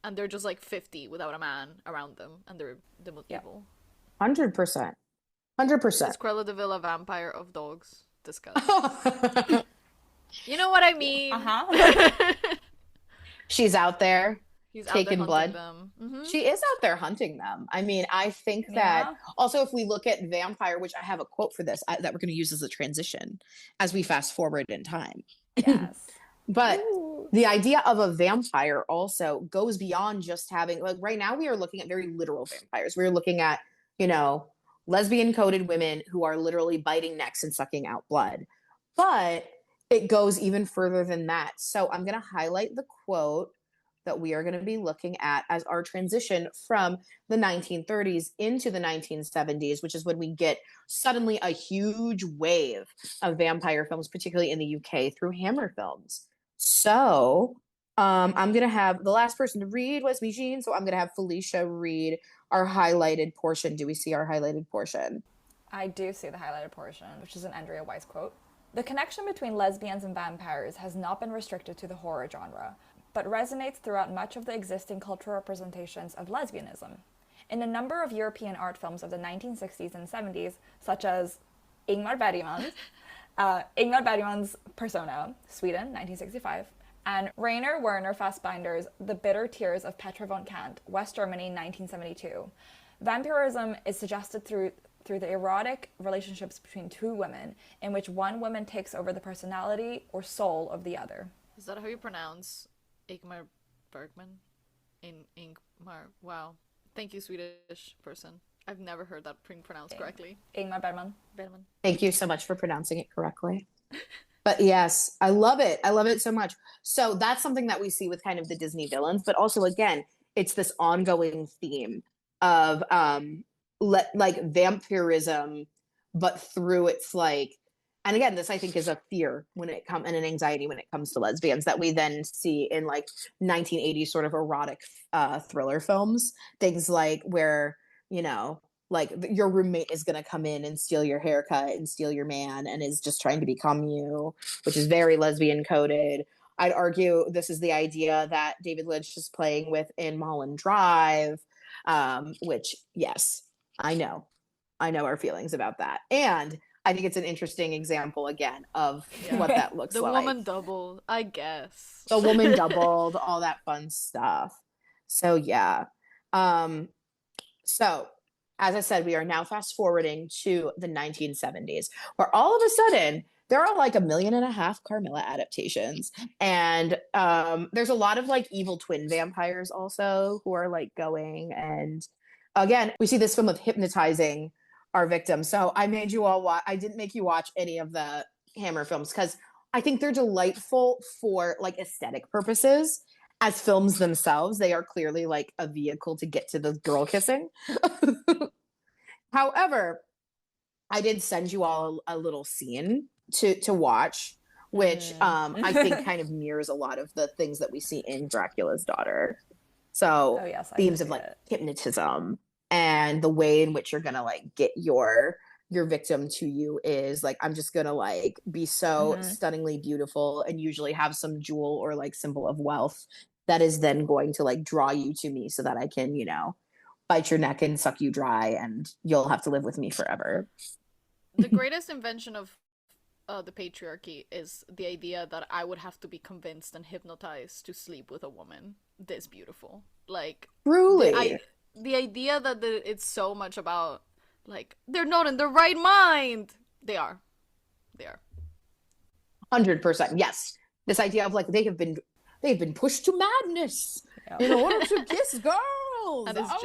And they're just like 50 without a man around them, and they're the most evil. 100%. 100%. Is Cruella de Vil a vampire of dogs? Discuss. You know what I mean? She's out there He's out taking there blood. hunting them. She is out there hunting them. I mean, I think that also, if we look at vampire, which I have a quote for this that we're going to use as a transition as we fast forward in time. Yes. But Ooh. the idea of a vampire also goes beyond just having, like, right now we are looking at very literal vampires. We're looking at, you know, lesbian coded women who are literally biting necks and sucking out blood. But it goes even further than that. So I'm going to highlight the quote that we are going to be looking at as our transition from the 1930s into the 1970s, which is when we get suddenly a huge wave of vampire films, particularly in the UK, through Hammer Films. So I'm going to have, the last person to read was me, Jean, so I'm going to have Felicia read our highlighted portion. Do we see our highlighted portion? I do see the highlighted portion, which is an Andrea Weiss quote. The connection between lesbians and vampires has not been restricted to the horror genre, but resonates throughout much of the existing cultural representations of lesbianism. In a number of European art films of the 1960s and 70s, such as Ingmar Bergman's Persona, Sweden, 1965, and Rainer Werner Fassbinder's The Bitter Tears of Petra von Kant, West Germany, 1972, vampirism is suggested through the erotic relationships between two women, in which one woman takes over the personality or soul of the other. Is that how you pronounce Ingmar Bergman? Ingmar. Wow. Thank you, Swedish person. I've never heard that being pronounced correctly. Ingmar Bergman. Thank you so much for pronouncing it correctly. But yes, I love it. I love it so much. So that's something that we see with kind of the Disney villains, but also, again, it's this ongoing theme of like vampirism, but through its like, and again, this I think is a fear when it comes, and an anxiety when it comes to lesbians, that we then see in like 1980s sort of erotic thriller films. Things like where, you know, like your roommate is going to come in and steal your haircut and steal your man and is just trying to become you, which is very lesbian coded. I'd argue this is the idea that David Lynch is playing with in Mulholland Drive, which, yes, I know our feelings about that. And I think it's an interesting example, again, of what that looks The like. woman doubled, I guess. The woman doubled, all that fun stuff. So, yeah. So, as I said, we are now fast forwarding to the 1970s, where all of a sudden there are like 1.5 million Carmilla adaptations. And there's a lot of like evil twin vampires also who are like going. And again, we see this film of hypnotizing our victims. So I made you all watch. I didn't make you watch any of the Hammer films because I think they're delightful for like aesthetic purposes. as films themselves, they are clearly like a vehicle to get to the girl kissing. However, I did send you all a little scene to watch, which I think kind of mirrors a lot of the things that we see in Dracula's Daughter. So Oh yes, I can themes of see like it. hypnotism and the way in which you're gonna like get your victim to you is like, I'm just gonna like be so stunningly beautiful and usually have some jewel or like symbol of wealth that is then going to like draw you to me so that I can, you know, bite your neck and suck you dry and you'll have to live with me forever. The greatest invention of the patriarchy is the idea that I would have to be convinced and hypnotized to sleep with a woman this beautiful. Like, Truly. the idea that it's so much about, like, they're not in their right mind. They are. 100%. Yes. This idea of like they've been pushed to madness in order to kiss girls. And it's no.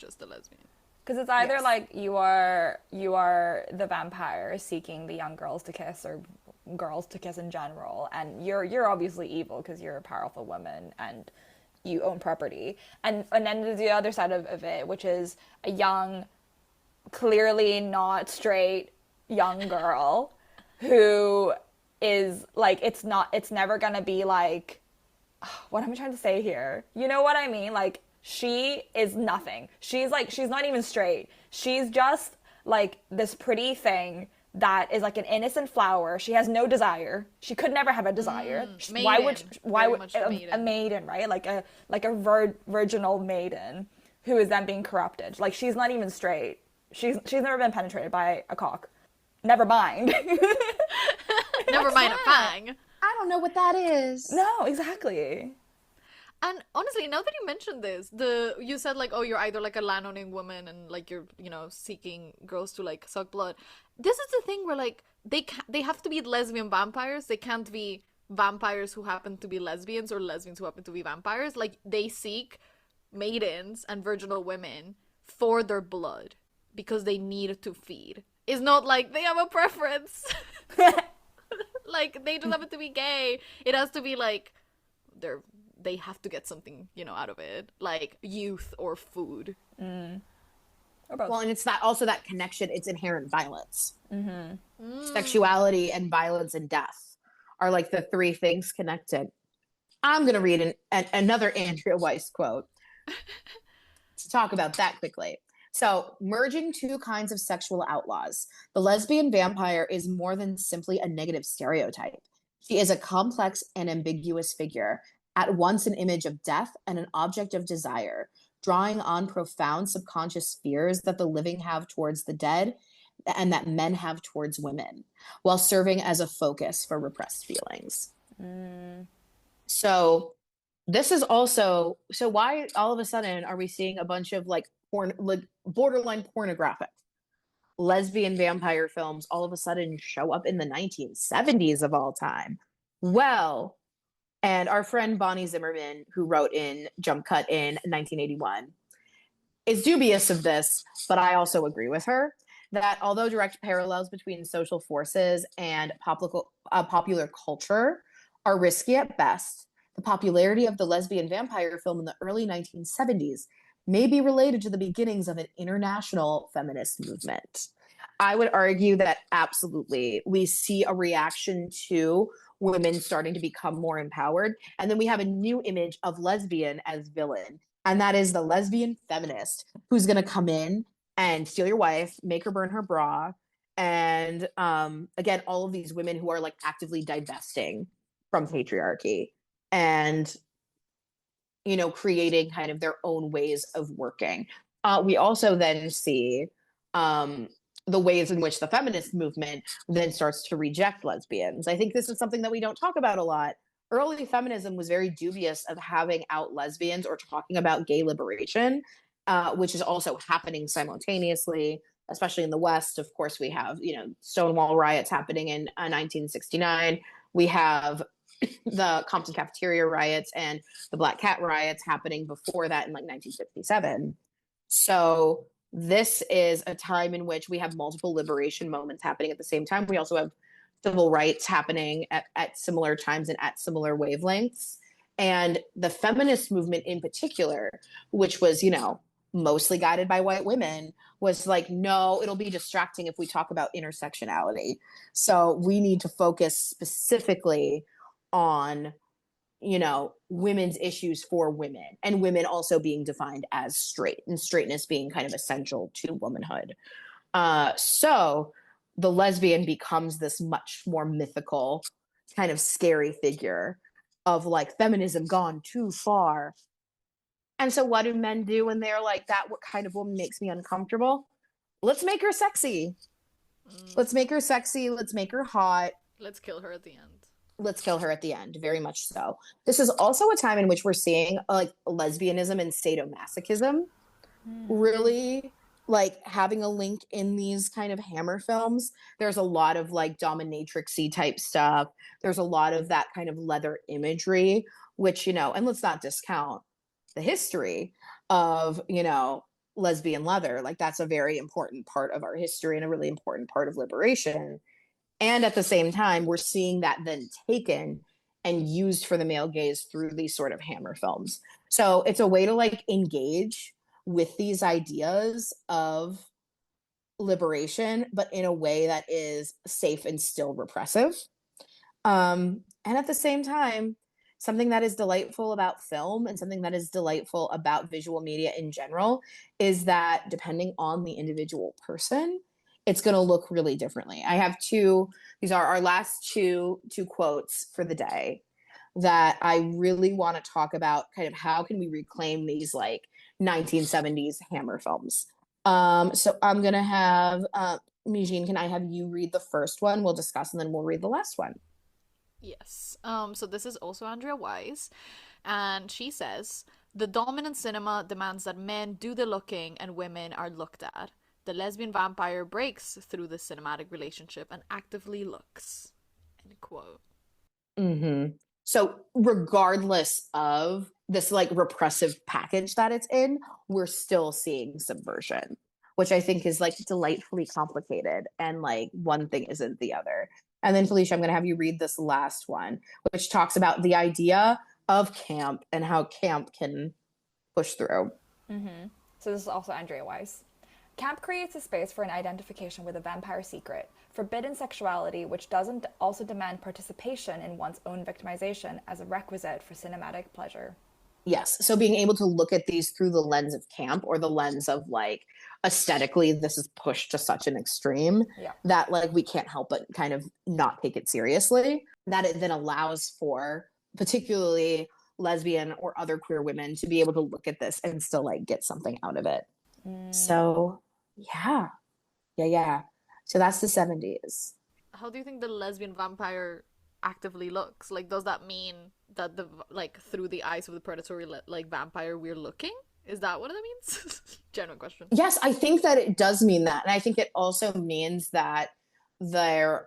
just a lesbian. Because it's either Yes. like you are the vampire seeking the young girls to kiss, or girls to kiss in general, and you're obviously evil because you're a powerful woman and you own property, and then there's the other side of it, which is a young, clearly not straight young girl who is like, it's never gonna be like, what am I trying to say here? You know what I mean? Like, she is nothing. She's not even straight. She's just like this pretty thing that is like an innocent flower. She has no desire. She could never have a desire. Why would a maiden, right? Like a virginal maiden who is then being corrupted. Like, she's not even straight. She's never been penetrated by a cock. Never mind. Never mind a fang. I don't know what that is. No, exactly. And honestly, now that you mentioned this, you said like, oh, you're either like a land-owning woman and like you're, you know, seeking girls to like suck blood. This is the thing where like they have to be lesbian vampires. They can't be vampires who happen to be lesbians or lesbians who happen to be vampires. Like, they seek maidens and virginal women for their blood because they need to feed. It's not like they have a preference. Like, they just happen to be gay. It has to be like they have to get something, you know, out of it, like youth or food. Well, and it's that connection. It's inherent violence. Sexuality and violence and death are like the three things connected. I'm going to read another Andrea Weiss quote to talk about that quickly. So, merging two kinds of sexual outlaws, the lesbian vampire is more than simply a negative stereotype. She is a complex and ambiguous figure, at once an image of death and an object of desire, drawing on profound subconscious fears that the living have towards the dead and that men have towards women, while serving as a focus for repressed feelings. So this is also, so why all of a sudden are we seeing a bunch of like borderline pornographic lesbian vampire films all of a sudden show up in the 1970s of all time? Well, and our friend Bonnie Zimmerman, who wrote in Jump Cut in 1981, is dubious of this, but I also agree with her that although direct parallels between social forces and popular culture are risky at best, the popularity of the lesbian vampire film in the early 1970s may be related to the beginnings of an international feminist movement. I would argue that absolutely we see a reaction to women starting to become more empowered. And then we have a new image of lesbian as villain. And that is the lesbian feminist who's going to come in and steal your wife, make her burn her bra. And again, all of these women who are like actively divesting from patriarchy and, you know, creating kind of their own ways of working. We also then see the ways in which the feminist movement then starts to reject lesbians. I think this is something that we don't talk about a lot. Early feminism was very dubious of having out lesbians or talking about gay liberation, which is also happening simultaneously, especially in the West. Of course, we have, you know, Stonewall riots happening in 1969. We have the Compton cafeteria riots and the Black Cat riots happening before that in like 1957. So this is a time in which we have multiple liberation moments happening at the same time. We also have civil rights happening at similar times and at similar wavelengths. And the feminist movement in particular, which was, mostly guided by white women, was like, no, it'll be distracting if we talk about intersectionality. So we need to focus specifically on, women's issues for women, and women also being defined as straight, and straightness being kind of essential to womanhood. So the lesbian becomes this much more mythical, kind of scary figure of like feminism gone too far. And so what do men do when they're like, that what kind of woman makes me uncomfortable? Let's make her sexy. Let's make her sexy. Let's make her hot. Let's kill her at the end. Let's kill her at the end. Very much so. This is also a time in which we're seeing like lesbianism and sadomasochism really like having a link in these kind of Hammer films. There's a lot of like dominatrixy type stuff. There's a lot of that kind of leather imagery, which, and let's not discount the history of, lesbian leather. Like that's a very important part of our history and a really important part of liberation. And at the same time, we're seeing that then taken and used for the male gaze through these sort of Hammer films. So it's a way to like engage with these ideas of liberation, but in a way that is safe and still repressive. And at the same time, something that is delightful about film and something that is delightful about visual media in general is that depending on the individual person, it's going to look really differently. I have these are our last two quotes for the day that I really want to talk about, kind of how can we reclaim these like 1970s Hammer films. So I'm going to have, Mijin, can I have you read the first one? We'll discuss and then we'll read the last one. Yes. So this is also Andrea Weiss, and she says, the dominant cinema demands that men do the looking and women are looked at. The lesbian vampire breaks through the cinematic relationship and actively looks. End quote. Mm-hmm. So regardless of this like repressive package that it's in, we're still seeing subversion, which I think is like delightfully complicated, and like one thing isn't the other. And then Felicia, I'm going to have you read this last one, which talks about the idea of camp and how camp can push through. Mm-hmm. So this is also Andrea Weiss. Camp creates a space for an identification with a vampire secret, forbidden sexuality, which doesn't also demand participation in one's own victimization as a requisite for cinematic pleasure. Yes. So being able to look at these through the lens of camp, or the lens of like aesthetically, this is pushed to such an extreme that like we can't help but kind of not take it seriously. That it then allows for particularly lesbian or other queer women to be able to look at this and still like get something out of it. So yeah. So that's the 70s. How do you think the lesbian vampire actively looks? Like, does that mean that the like through the eyes of the predatory like vampire we're looking? Is that what it means? Genuine question. Yes, I think that it does mean that. And I think it also means that they're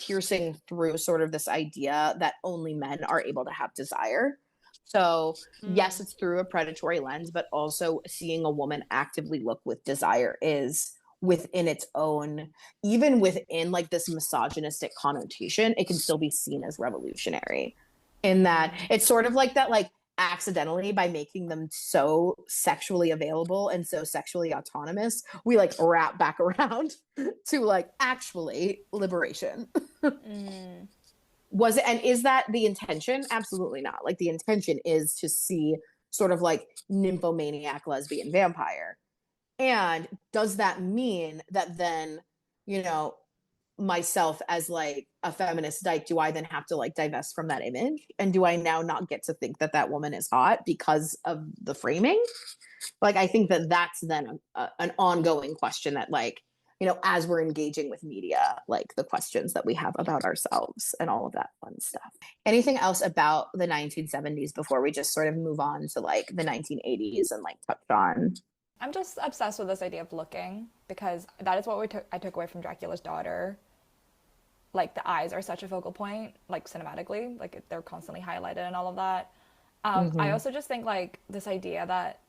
piercing through sort of this idea that only men are able to have desire. So yes, it's through a predatory lens, but also seeing a woman actively look with desire is within its own, even within like this misogynistic connotation, it can still be seen as revolutionary, in that it's sort of like that, like accidentally, by making them so sexually available and so sexually autonomous, we like wrap back around to like actually liberation. Was it, and is that the intention? Absolutely not. Like the intention is to see sort of like nymphomaniac lesbian vampire. And does that mean that then, myself as like a feminist dyke, do I then have to like divest from that image? And do I now not get to think that that woman is hot because of the framing? Like, I think that that's then an ongoing question that like, as we're engaging with media, like the questions that we have about ourselves and all of that fun stuff. Anything else about the 1970s before we just sort of move on to like the 1980s and like touch on? I'm just obsessed with this idea of looking, because that is what I took away from Dracula's daughter. Like the eyes are such a focal point, like cinematically, like they're constantly highlighted and all of that. I also just think like this idea that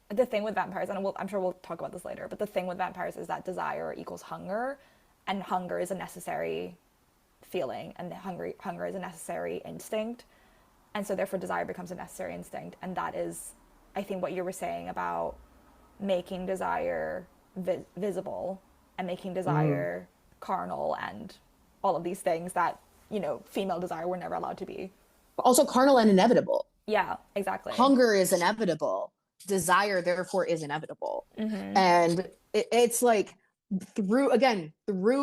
the thing with vampires, and I'm sure we'll talk about this later, but the thing with vampires is that desire equals hunger, and hunger is a necessary feeling, and hunger is a necessary instinct. And so therefore desire becomes a necessary instinct. And that is, I think, what you were saying about making desire visible and making desire carnal and all of these things that, you know, female desire were never allowed to be. Also carnal and inevitable. Yeah, exactly. Hunger is inevitable. Desire, therefore, is inevitable. And it's like through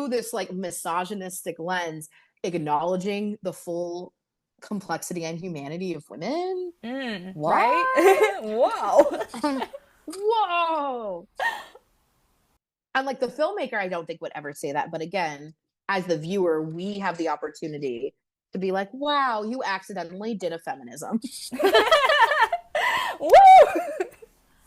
this like misogynistic lens, acknowledging the full complexity and humanity of women. Right? Wow. Whoa. And like the filmmaker, I don't think would ever say that. But again, as the viewer, we have the opportunity to be like, wow, you accidentally did a feminism. Woo!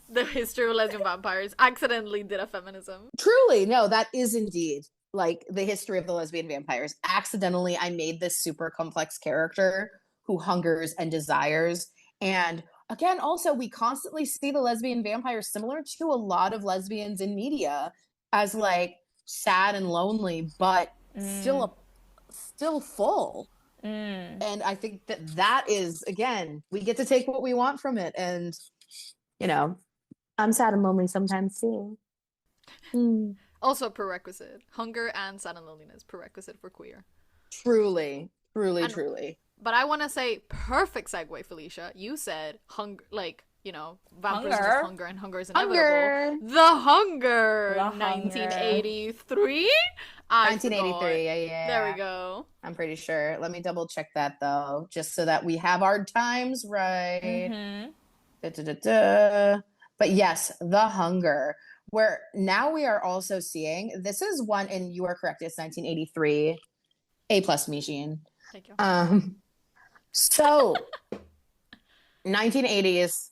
The history of lesbian vampires accidentally did a feminism. Truly, no, that is indeed like the history of the lesbian vampires. Accidentally, I made this super complex character who hungers and desires. And again, also, we constantly see the lesbian vampires similar to a lot of lesbians in media as like sad and lonely, but still full. And I think that is, again, we get to take what we want from it. And, you know, I'm sad and lonely sometimes too. Also prerequisite. Hunger and sad and loneliness, prerequisite for queer. Truly. But I want to say, perfect segue, Felicia. You said hunger, like, you know, vampires are just hunger and hunger is inevitable. The Hunger! 1983? 1983, yeah. There we go. I'm pretty sure. Let me double check that though, just so that we have our times right. But yes, The Hunger, where now we are also seeing, this is one, and you are correct, it's 1983, A+ Mijin. Thank you. So 1980s.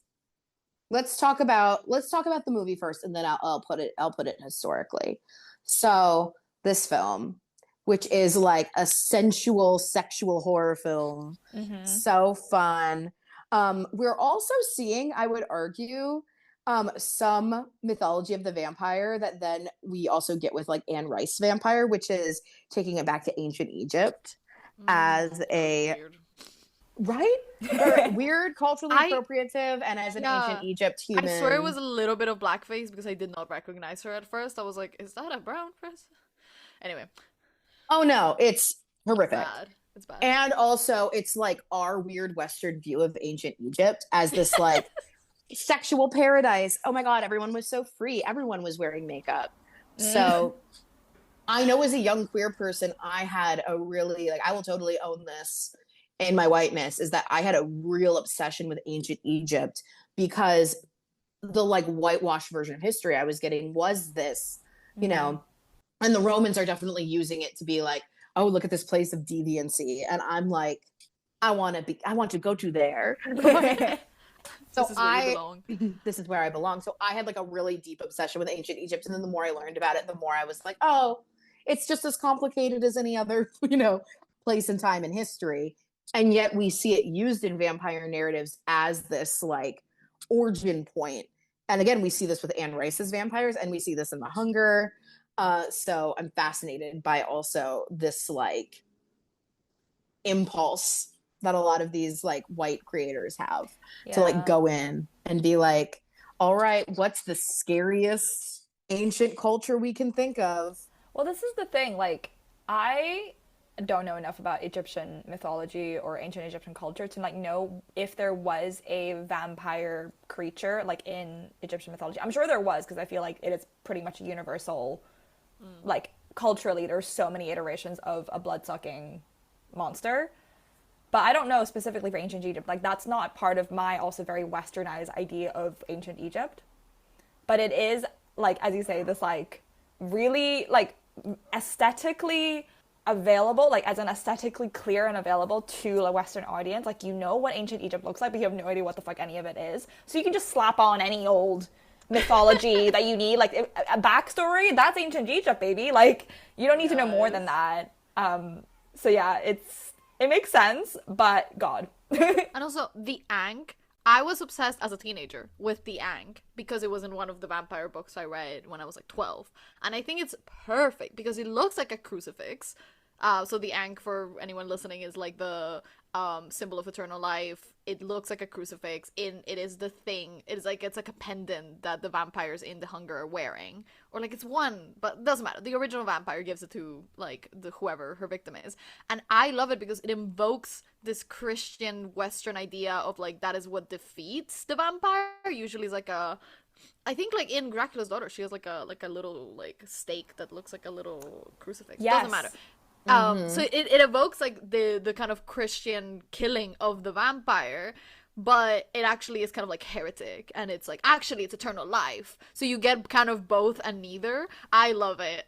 Let's talk about the movie first, and then I'll put it historically. So this film, which is like a sensual sexual horror film, so fun. We're also seeing, I would argue, some mythology of the vampire that then we also get with like Anne Rice vampire, which is taking it back to ancient Egypt as a weird. Right? Weird, culturally appropriative, and as an ancient Egypt human. I swear it was a little bit of blackface because I did not recognize her at first. I was like, is that a brown person? Anyway. Oh no, it's horrific. It's bad. And also, it's like our weird Western view of ancient Egypt as this like sexual paradise. Oh my God, everyone was so free. Everyone was wearing makeup. So I know as a young queer person, I had a really, like, I will totally own this in my whiteness, is that I had a real obsession with ancient Egypt because the like whitewashed version of history I was getting was this, you know, and the Romans are definitely using it to be like, oh, look at this place of deviancy. And I'm like, I want to go to there. So this is where I belong. So I had like a really deep obsession with ancient Egypt. And then the more I learned about it, the more I was like, oh, it's just as complicated as any other, you know, place and time in history. And yet we see it used in vampire narratives as this like origin point. And again, we see this with Anne Rice's vampires, and we see this in The Hunger. So I'm fascinated by also this like impulse that a lot of these like white creators have to like go in and be like, all right, what's the scariest ancient culture we can think of? Well, this is the thing, like, I don't know enough about Egyptian mythology or ancient Egyptian culture to like know if there was a vampire creature like in Egyptian mythology. I'm sure there was, because I feel like it is pretty much a universal, like culturally there's so many iterations of a blood-sucking monster. But I don't know specifically for ancient Egypt. Like, that's not part of my also very westernized idea of ancient Egypt. But it is, like, as you say, this, like, really, like, aesthetically available, like, as an aesthetically clear and available to a Western audience. Like, you know what ancient Egypt looks like, but you have no idea what the fuck any of it is. So you can just slap on any old mythology that you need. Like, a backstory, that's ancient Egypt, baby. Like, you don't need to know more than that. So, yeah, it makes sense, but God. And also, the Ankh. I was obsessed as a teenager with the Ankh because it was in one of the vampire books I read when I was like 12. And I think it's perfect because it looks like a crucifix. So the ankh, for anyone listening, is like the symbol of eternal life. It looks like a crucifix. It is the thing. It's like a pendant that the vampires in the Hunger are wearing, or like it's one, but it doesn't matter. The original vampire gives it to like the whoever her victim is, and I love it because it invokes this Christian Western idea of like that is what defeats the vampire. Usually, is like a, I think like in Dracula's daughter, she has like a little like stake that looks like a little crucifix. Yes. Doesn't matter. So it evokes like the kind of Christian killing of the vampire, but it actually is kind of like heretic, and it's like actually it's eternal life. So you get kind of both and neither. I love it.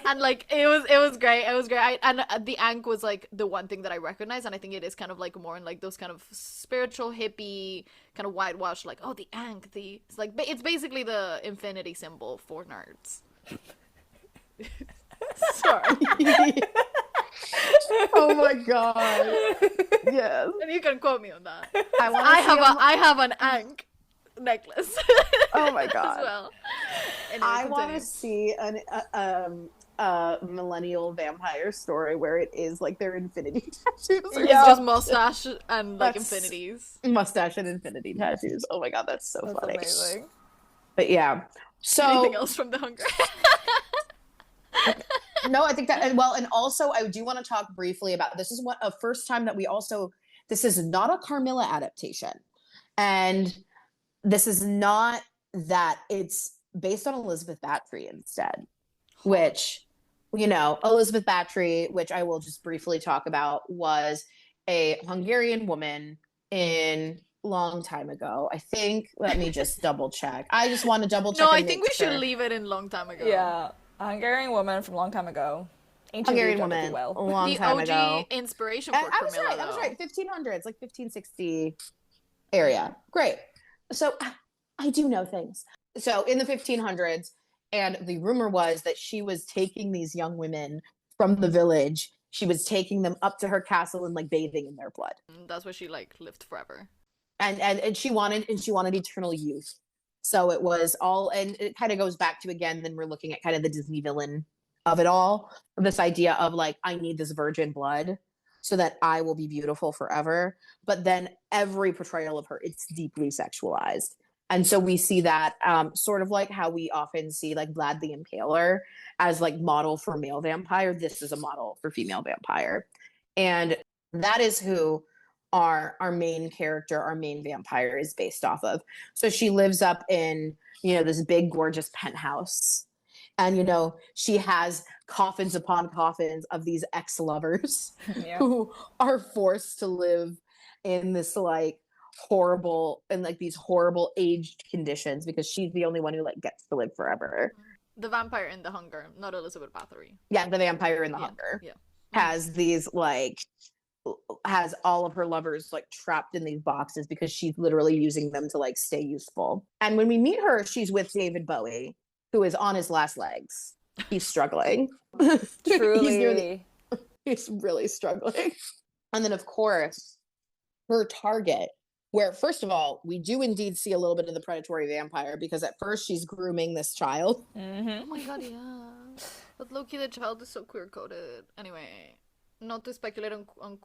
And like it was great. It was great. And the ankh was like the one thing that I recognize, and I think it is kind of like more in like those kind of spiritual hippie kind of whitewash, like oh the ankh, it's like it's basically the infinity symbol for nerds. Sorry. Oh my god. Yes. And you can quote me on that. I have an ankh necklace. Oh my god. As well. Anyway, I want to continue. see a millennial vampire story where it is like their infinity tattoos. It's just mustache and like That's- infinities. Mustache and infinity tattoos. Oh my god, that's so That's funny. amazing. But yeah. So Anything else from the Hunger? no, I think that, and also I do want to talk briefly about, this is what a first time that this is not a Carmilla adaptation. And this is not that, it's based on Elizabeth Bathory instead, which, Elizabeth Bathory, which I will just briefly talk about, was a Hungarian woman in long time ago. I think, let me just double check. I just want to double check. No, I think we should leave it in long time ago. Yeah, a Hungarian woman from a long time ago. Ancient Hungarian Egypt, if you woman, a will. long The time OG ago. inspiration for I was Carmilla, right. 1500s, like 1560 area. Great. So I do know things. So in the 1500s, and the rumor was that she was taking these young women from the village. She was taking them up to her castle and like bathing in their blood. That's why she like lived forever. And she wanted eternal youth. So it was all, and it kind of goes back to, again, then we're looking at kind of the Disney villain of it all, this idea of like, I need this virgin blood so that I will be beautiful forever. But then every portrayal of her, it's deeply sexualized. And so we see that sort of like how we often see like Vlad the Impaler as like model for male vampire. This is a model for female vampire. And that is who our main character, our main vampire is based off of. So she lives up in, this big, gorgeous penthouse. And, she has coffins upon coffins of these ex-lovers who are forced to live in this like horrible, and like these horrible aged conditions because she's the only one who like gets to live forever. The vampire in the Hunger, not Elizabeth Bathory. Yeah, the vampire in the Hunger has these like, has all of her lovers like trapped in these boxes because she's literally using them to like stay useful. And when we meet her, she's with David Bowie, who is on his last legs. He's struggling. Truly. He's really struggling. And then of course, her target, where first of all, we do indeed see a little bit of the predatory vampire, because at first she's grooming this child. Oh my god, yeah. But low-key, the child is so queer-coded. Anyway, not to speculate on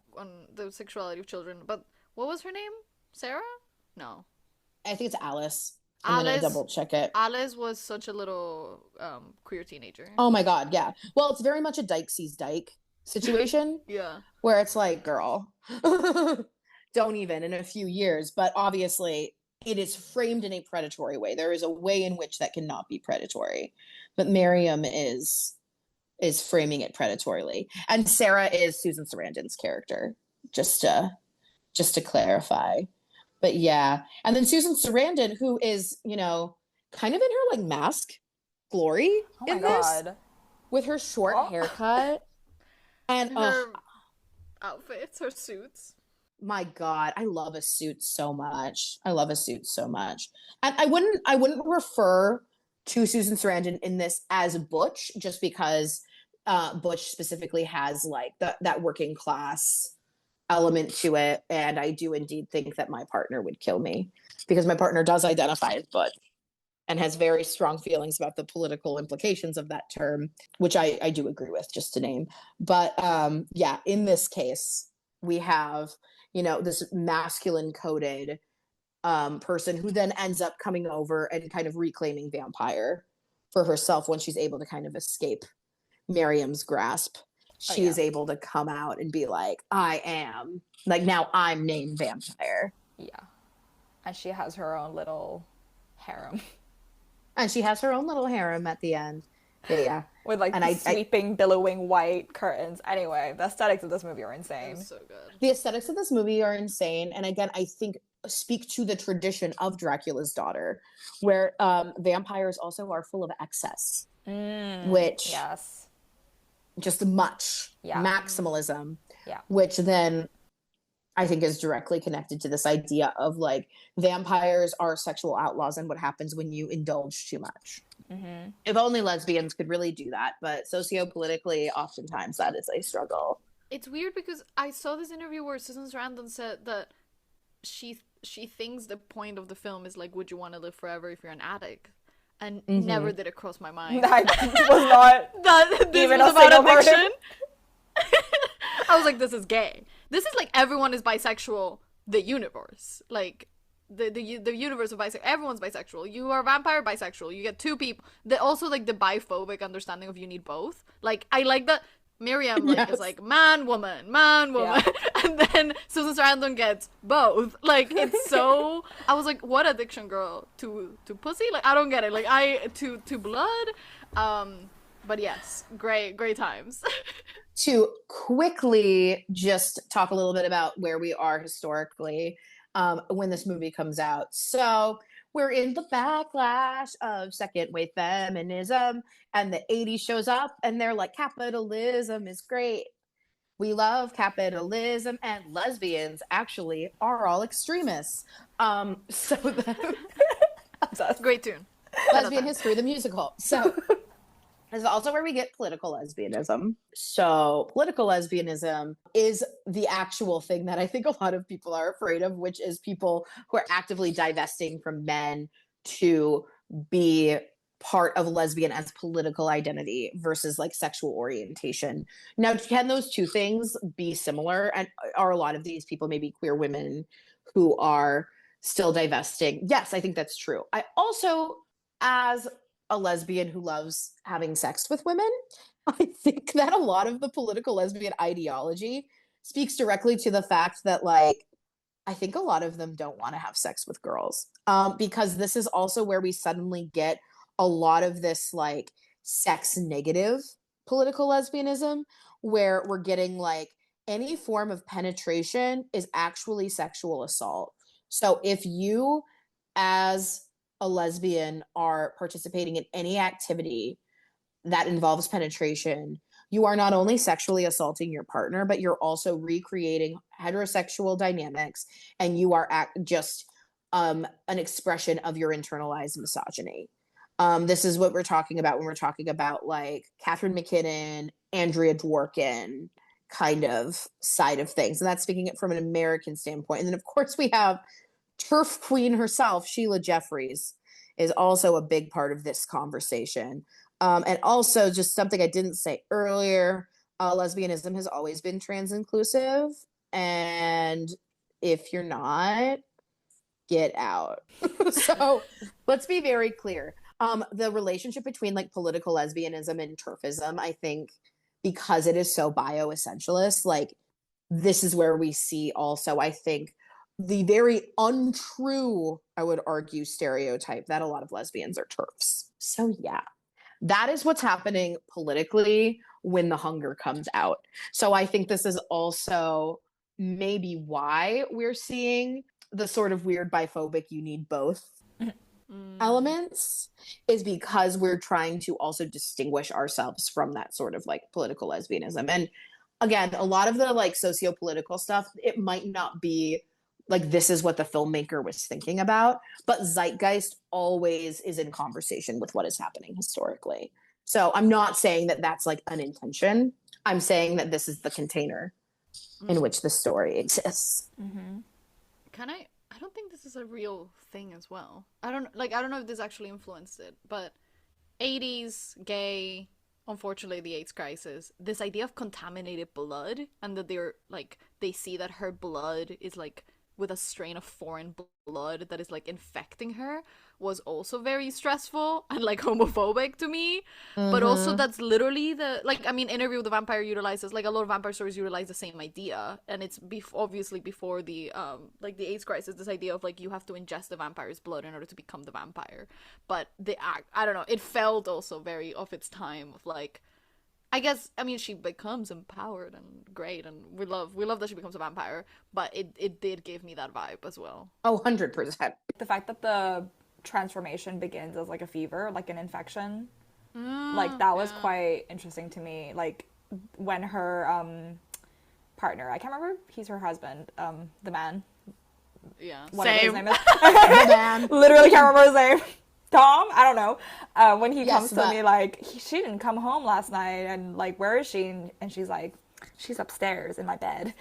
the sexuality of children, but what was her name? Sarah? No. I think it's Alice. I'm gonna double check it. Alice was such a little queer teenager. Oh my god, yeah. Well, it's very much a Dyke sees Dyke situation. Yeah. Where it's like, girl, don't even in a few years. But obviously, it is framed in a predatory way. There is a way in which that cannot be predatory. But Miriam is framing it predatorily. And Sarah is Susan Sarandon's character, just to clarify. But yeah. And then Susan Sarandon, who is, kind of in her like mask glory in this, with her short haircut and her outfits, her suits. My god, I love a suit so much. And I wouldn't refer to Susan Sarandon in this as Butch, just because Butch specifically has like that working class element to it, and I do indeed think that my partner would kill me because my partner does identify as Butch, and has very strong feelings about the political implications of that term, which I do agree with, just to name. But yeah, in this case, we have, you know, this masculine coded person who then ends up coming over and kind of reclaiming vampire for herself when she's able to kind of escape Miriam's grasp. She is able to come out and be like, I am, like, now I'm named vampire. Yeah. And she has her own little harem. And she has her own little harem at the end. Yeah. With like and sweeping, billowing white curtains. Anyway, the aesthetics of this movie are insane. So good. The aesthetics of this movie are insane. And again, I think speak to the tradition of Dracula's daughter, where vampires also are full of excess. Which yes. Just much maximalism. Yeah. Which then I think is directly connected to this idea of like vampires are sexual outlaws and what happens when you indulge too much. Mm-hmm. If only lesbians could really do that, but sociopolitically, oftentimes that is a struggle. It's weird because I saw this interview where Susan Sarandon said that she thinks the point of the film is like, would you want to live forever if you're an addict? And never did it cross my mind. That was not that this even was a about single addiction. I was like, this is gay. This is like everyone is bisexual. The universe, like the universe of bisexual. Everyone's bisexual. You are a vampire, bisexual. You get two people. Also like the biphobic understanding of you need both. Like I like that. Miriam like is like man woman, yeah. And then Susan Sarandon gets both. Like it's so. I was like, what addiction, girl? To pussy? Like I don't get it. Like to blood. But yes, great times. To quickly just talk a little bit about where we are historically when this movie comes out. So we're in the backlash of second wave feminism, and the 80s shows up and they're like, capitalism is great. We love capitalism, and lesbians actually are all extremists. So great tune. Lesbian History, the musical. So this is also where we get political lesbianism. So political lesbianism is the actual thing that I think a lot of people are afraid of, which is people who are actively divesting from men to be part of lesbian as political identity versus like sexual orientation. Now, can those two things be similar? And are a lot of these people maybe queer women who are still divesting? Yes, I think that's true. I also, as a lesbian who loves having sex with women, I think that a lot of the political lesbian ideology speaks directly to the fact that, like, I think a lot of them don't want to have sex with girls, because this is also where we suddenly get a lot of this, like, sex negative political lesbianism, where we're getting, like, any form of penetration is actually sexual assault. So if you, as a lesbian, are participating in any activity that involves penetration, you are not only sexually assaulting your partner, but you're also recreating heterosexual dynamics, and you are just an expression of your internalized misogyny. This is what we're talking about when we're talking about like Catherine McKinnon, Andrea Dworkin kind of side of things. And that's speaking it from an American standpoint. And then of course we have turf queen herself, Sheila Jeffries, is also a big part of this conversation. And also just something I didn't say earlier, lesbianism has always been trans inclusive. And if you're not, get out. So let's be very clear. The relationship between like political lesbianism and turfism, I think, because it is so bioessentialist, like this is where we see also, I think, the very untrue, I would argue, stereotype that a lot of lesbians are turfs. So yeah, that is what's happening politically when The Hunger comes out. So I think this is also maybe why we're seeing the sort of weird biphobic you need both elements, is because we're trying to also distinguish ourselves from that sort of like political lesbianism. And again, a lot of the like socio-political stuff, it might not be like this is what the filmmaker was thinking about, but zeitgeist always is in conversation with what is happening historically. So I'm not saying that that's like an intention. I'm saying that this is the container in which the story exists. Can I don't think this is a real thing as well. I don't know if this actually influenced it, but 80s, gay, unfortunately the AIDS crisis, this idea of contaminated blood, and that they're like, they see that her blood is like with a strain of foreign blood that is like infecting her, was also very stressful and like homophobic to me. But also that's literally the, like, I mean, Interview with the Vampire utilizes, like, a lot of vampire stories utilize the same idea, and it's obviously before the like the AIDS crisis, this idea of like you have to ingest the vampire's blood in order to become the vampire. But the act, I don't know, it felt also very of its time, of like, I guess, I mean, she becomes empowered and great, and we love that she becomes a vampire, but it did give me that vibe as well. Oh, 100%. The fact that the transformation begins as like a fever, like an infection, like that was quite interesting to me. Like when her partner, I can't remember, he's her husband, the man. Yeah, Whatever same. his name is. The man. Literally can't remember his name. Tom? I don't know. When he comes to but... me like, she didn't come home last night, and like, where is she? And she's like, she's upstairs in my bed.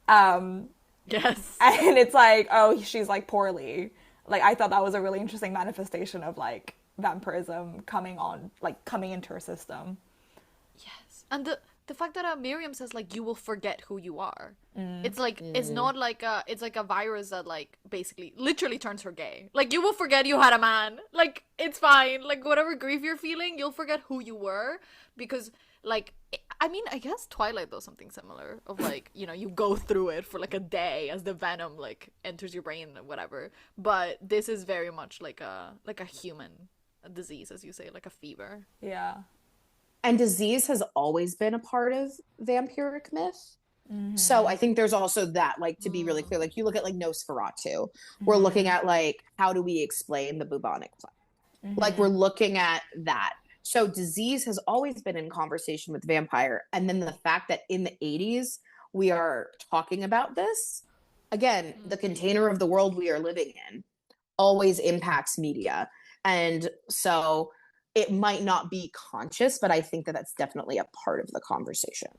Yes. And it's like, oh, she's like poorly. Like, I thought that was a really interesting manifestation of like vampirism coming into her system. Yes. And the fact that Miriam says like, you will forget who you are. It's like, it's not like it's like a virus that like basically literally turns her gay. Like, you will forget you had a man. Like, it's fine. Like, whatever grief you're feeling, you'll forget who you were, because like, I mean, I guess Twilight does something similar of like, you know, you go through it for like a day as the venom like enters your brain or whatever. But this is very much like a human disease, as you say, like a fever. Yeah. And disease has always been a part of vampiric myth. So I think there's also that, like, to be really clear, like, you look at like Nosferatu, we're looking at like, how do we explain the bubonic plague? Like, we're looking at that. So disease has always been in conversation with vampire. And then the fact that in the 80s, we are talking about this, again, the container of the world we are living in always impacts media. And so it might not be conscious, but I think that that's definitely a part of the conversation.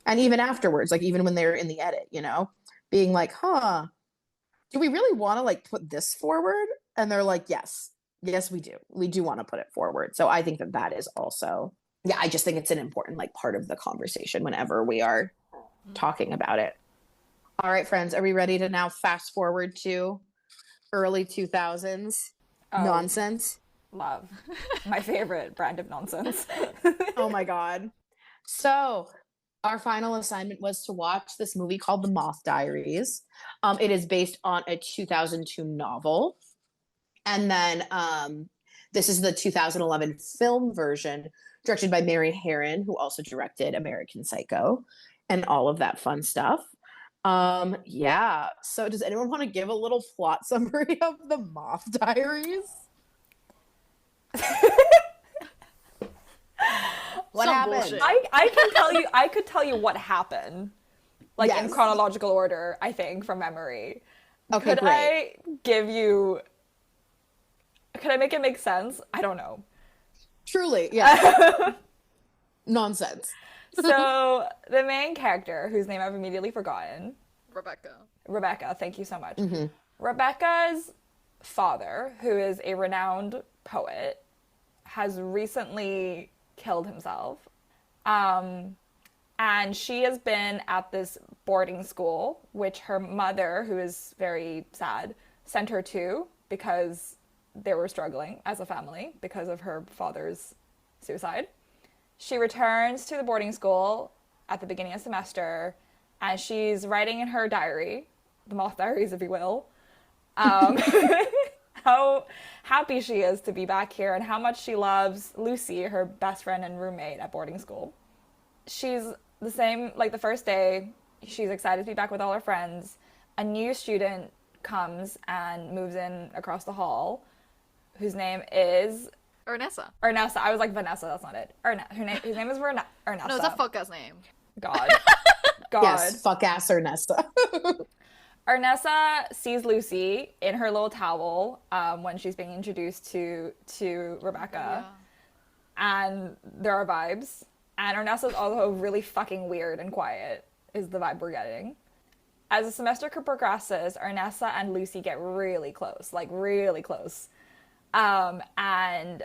And even afterwards, like even when they're in the edit, you know, being like, do we really want to like put this forward? And they're like, yes, we do. We do want to put it forward. So I think that that is also, yeah, I just think it's an important like part of the conversation whenever we are talking about it. All right, friends, are we ready to now fast forward to early 2000s nonsense? Love. My favorite brand of nonsense. Oh my God. So our final assignment was to watch this movie called The Moth Diaries. It is based on a 2002 novel. And then this is the 2011 film version, directed by Mary Harron, who also directed American Psycho and all of that fun stuff. Yeah. So does anyone want to give a little plot summary of The Moth Diaries? What happened? I could tell you what happened, like in Yes. chronological order, I think, from memory. Okay, great. Could I make it make sense? I don't know. Truly, yeah. Nonsense. So the main character, whose name I've immediately forgotten, Rebecca, thank you so much. Rebecca's father, who is a renowned poet, has recently killed himself. And she has been at this boarding school, which her mother, who is very sad, sent her to because they were struggling as a family because of her father's suicide. She returns to the boarding school at the beginning of semester, and she's writing in her diary, the Moth Diaries, if you will, how happy she is to be back here and how much she loves Lucy, her best friend and roommate at boarding school. She's the same, like the first day, she's excited to be back with all her friends. A new student comes and moves in across the hall, whose name is... Ernessa. I was like, Vanessa, that's not it. His name is Ernessa. No, it's a fuck-ass name. God. Yes, fuck-ass Ernesta. Ernessa sees Lucy in her little towel when she's being introduced to Rebecca. Yeah. And there are vibes. And Ernessa's also really fucking weird and quiet, is the vibe we're getting. as the semester progresses, Ernessa and Lucy get really close, like really close. And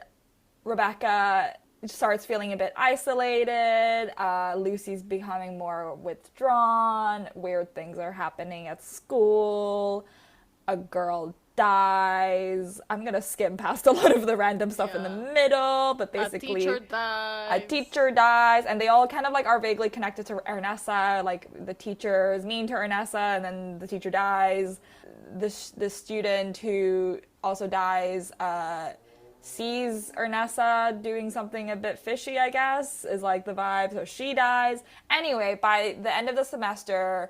Rebecca starts feeling a bit isolated. Lucy's becoming more withdrawn. Weird things are happening at school. A girl dies. I'm gonna skim past a lot of the random stuff in the middle, but basically a teacher dies, and they all kind of like are vaguely connected to Ernessa. Like the teacher is mean to Ernessa, and then the teacher dies. The student who also dies sees Ernessa doing something a bit fishy, I guess, is like the vibe, so she dies. Anyway, by the end of the semester,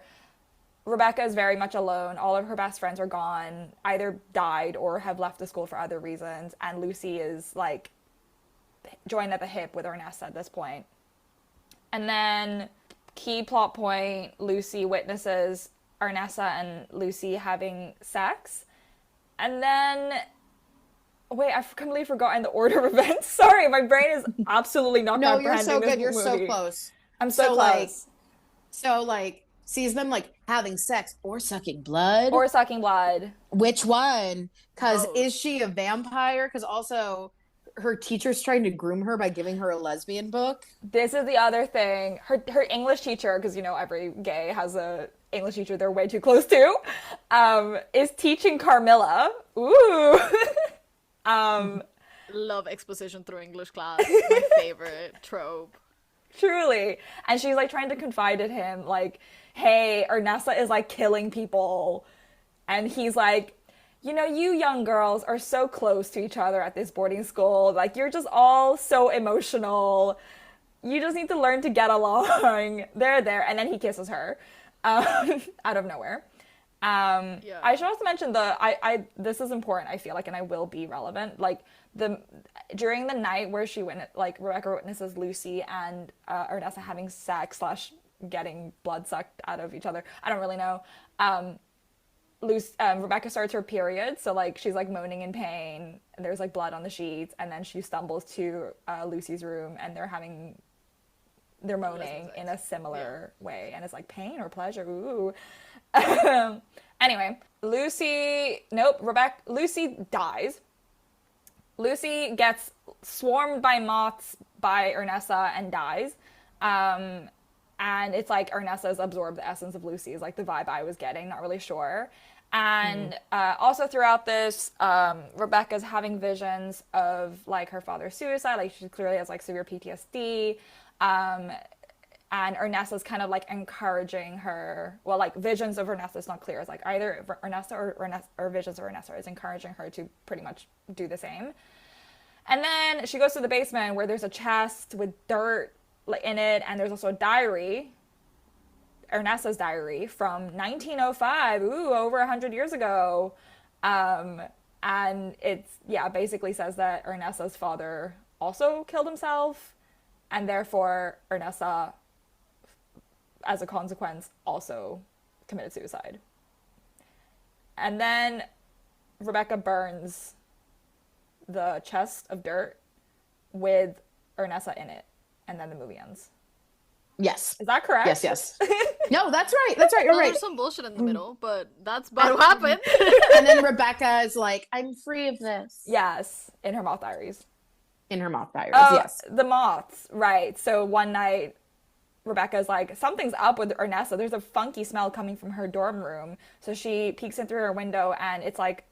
Rebecca is very much alone. All of her best friends are gone, either died or have left the school for other reasons, and Lucy is like joined at the hip with Ernessa at this point. And then, key plot point, Lucy witnesses Ernessa and Lucy having sex. And then, wait, I've completely forgotten the order of events. Sorry, my brain is absolutely not comprehending you're so good. You're movie. so close. I'm so close. Sees them like having sex or sucking blood. Or sucking blood. Which one? Because is she a vampire? Because also her teacher's trying to groom her by giving her a lesbian book. This is the other thing. Her English teacher, because you know every gay has a English teacher they're way too close to, is teaching Carmilla. Ooh. Love exposition through English class. My favorite trope. Truly. And she's like trying to confide in him, like, hey, Ernessa is like killing people. And he's like, you know, you young girls are so close to each other at this boarding school. Like, you're just all so emotional. You just need to learn to get along. There. And then he kisses her out of nowhere. I should also mention this is important, I feel like, and I will be relevant. Like, during the night where Rebecca witnesses Lucy and Ernessa having sex / getting blood sucked out of each other. I don't really know. Rebecca starts her period, so like she's like moaning in pain, and there's like blood on the sheets, and then she stumbles to Lucy's room, and they're moaning in a similar way, and it's like pain or pleasure. Ooh. Anyway, Lucy dies. Lucy gets swarmed by moths by Ernessa and dies. And it's like Ernessa's absorbed the essence of Lucy is like the vibe I was getting, not really sure. And also throughout this, Rebecca's having visions of like her father's suicide, like she clearly has like severe PTSD. And Ernessa's kind of like encouraging her, well, like visions of Ernessa is not clear. It's like either Ernessa or visions of Ernessa is encouraging her to pretty much do the same. And then she goes to the basement where there's a chest with dirt in it, and there's also a diary, Ernessa's diary from 1905, over 100 years ago. And it's, basically says that Ernessa's father also killed himself, and therefore Ernessa, as a consequence, also committed suicide. And then Rebecca burns the chest of dirt with Ernessa in it, and then the movie ends. Yes. Is that correct? Yes. No, that's right. You're right. There's some bullshit in the middle, but that's about what happened. And then Rebecca is like, I'm free of this. Yes, in her Moth Diaries. Yes. The moths, right. So one night, Rebecca's like, something's up with Ernessa. There's a funky smell coming from her dorm room. So she peeks in through her window, and it's like,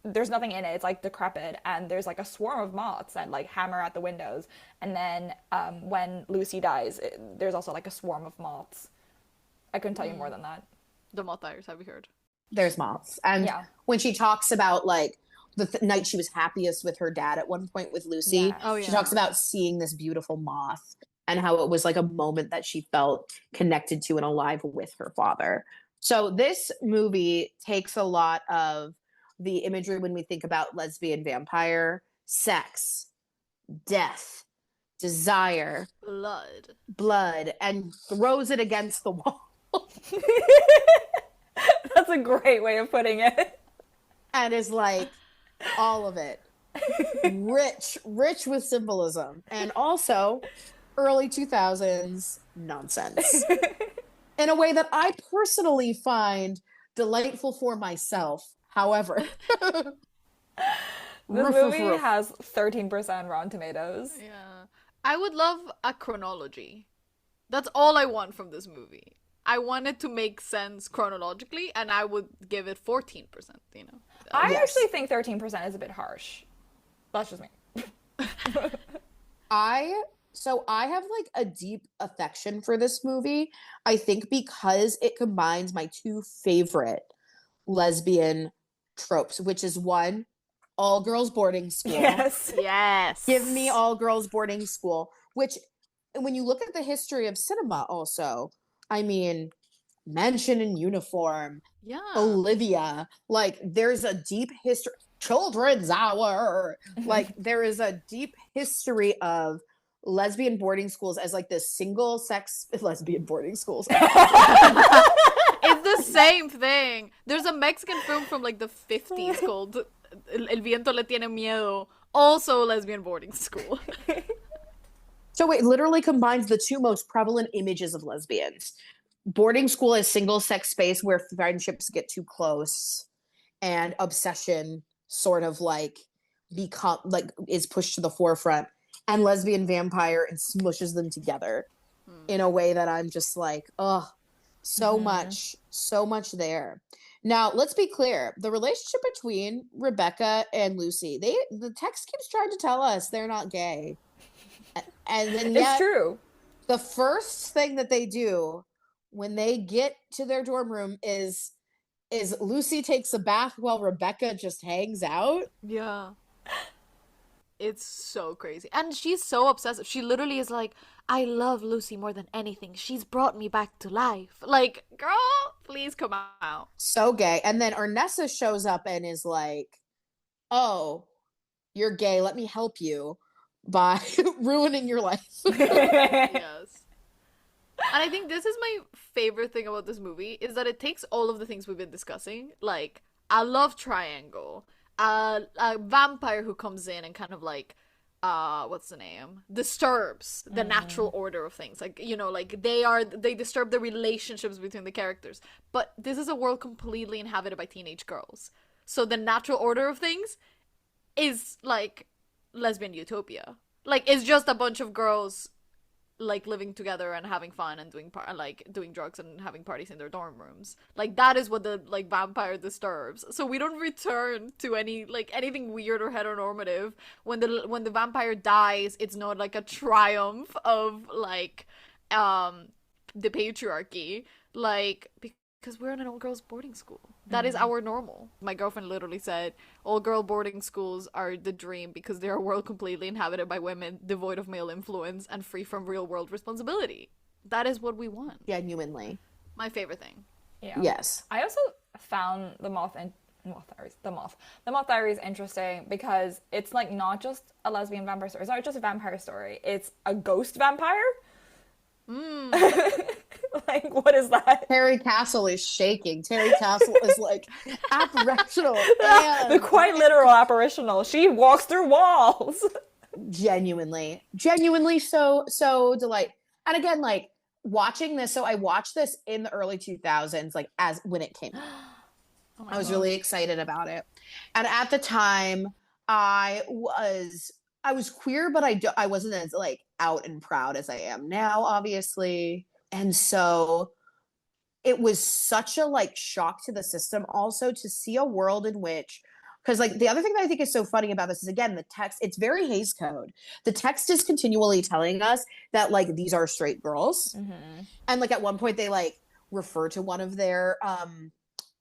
there's nothing in it. It's like decrepit, and there's like a swarm of moths that like hammer at the windows. And then when Lucy dies, there's also like a swarm of moths. I couldn't tell you more than that. The Moth Diaries, have you heard? There's moths. And when she talks about like the night she was happiest with her dad at one point with Lucy, she talks about seeing this beautiful moth and how it was like a moment that she felt connected to and alive with her father. So this movie takes a lot of the imagery when we think about lesbian vampire: sex, death, desire, blood, and throws it against the wall. That's a great way of putting it. And is like all of it. Rich with symbolism. And also early 2000s nonsense. in a way that I personally find delightful for myself. However, This movie has 13% Rotten Tomatoes. Yeah. I would love a chronology. That's all I want from this movie. I want it to make sense chronologically, and I would give it 14%, you know. I Yes. actually think 13% is a bit harsh. That's just me. I have like a deep affection for this movie. I think because it combines my two favorite lesbian tropes, which is one, all girls boarding school. Yes. Yes. Give me all girls boarding school, which when you look at the history of cinema also, I mean, Mansion in Uniform, Yeah. Olivia, like there's a deep history, Children's Hour, like there is a deep history of lesbian boarding schools as like this single sex lesbian boarding schools. It's the same thing. There's a Mexican film from like the 50s called El viento le tiene miedo, also a lesbian boarding school. So it literally combines the two most prevalent images of lesbians. Boarding school is single sex space where friendships get too close and obsession sort of like become like is pushed to the forefront, and lesbian vampire and smushes them together in a way that I'm just like, oh, so much there. Now, let's be clear. The relationship between Rebecca and Lucy, the text keeps trying to tell us they're not gay. And then yet, It's true. the first thing that they do when they get to their dorm room is Lucy takes a bath while Rebecca just hangs out. Yeah. It's so crazy. And she's so obsessive. She literally is like, I love Lucy more than anything. She's brought me back to life. Like, girl, please come out. So gay. And then Ernessa shows up and is like, oh, you're gay. Let me help you by ruining your life. Yes. And I think this is my favorite thing about this movie is that it takes all of the things we've been discussing, like a love triangle, a vampire who comes in and kind of like, what's the name? Disturbs the natural order of things. Like, you know, like they disturb the relationships between the characters. But this is a world completely inhabited by teenage girls. So the natural order of things is like lesbian utopia. Like, it's just a bunch of girls like living together and having fun and doing drugs and having parties in their dorm rooms. Like, that is what the like vampire disturbs. So we don't return to anything weird or heteronormative. When the vampire dies, it's not like a triumph of like the patriarchy, like, because we're in an all-girls boarding school. That is our normal. My girlfriend literally said, all-girl boarding schools are the dream because they're a world completely inhabited by women, devoid of male influence, and free from real-world responsibility. That is what we want. Genuinely. My favorite thing. Yeah. Yes. I also found the Moth Diaries interesting because it's like not just a lesbian vampire story. It's not just a vampire story. It's a ghost vampire. Like, what is that? Terry Castle is shaking. Terry Castle is like apparitional. The quite literal apparitional. She walks through walls. Genuinely so delight. And again, like watching this, so I watched this in the early 2000s, like as when it came out. I was really excited about it. And at the time I was queer, but I wasn't as like out and proud as I am now, obviously. And so it was such a like shock to the system also to see a world in which, because like the other thing that I think is so funny about this is, again, the text, it's very Hays Code. The text is continually telling us that like these are straight girls. And like at one point they like refer to one of their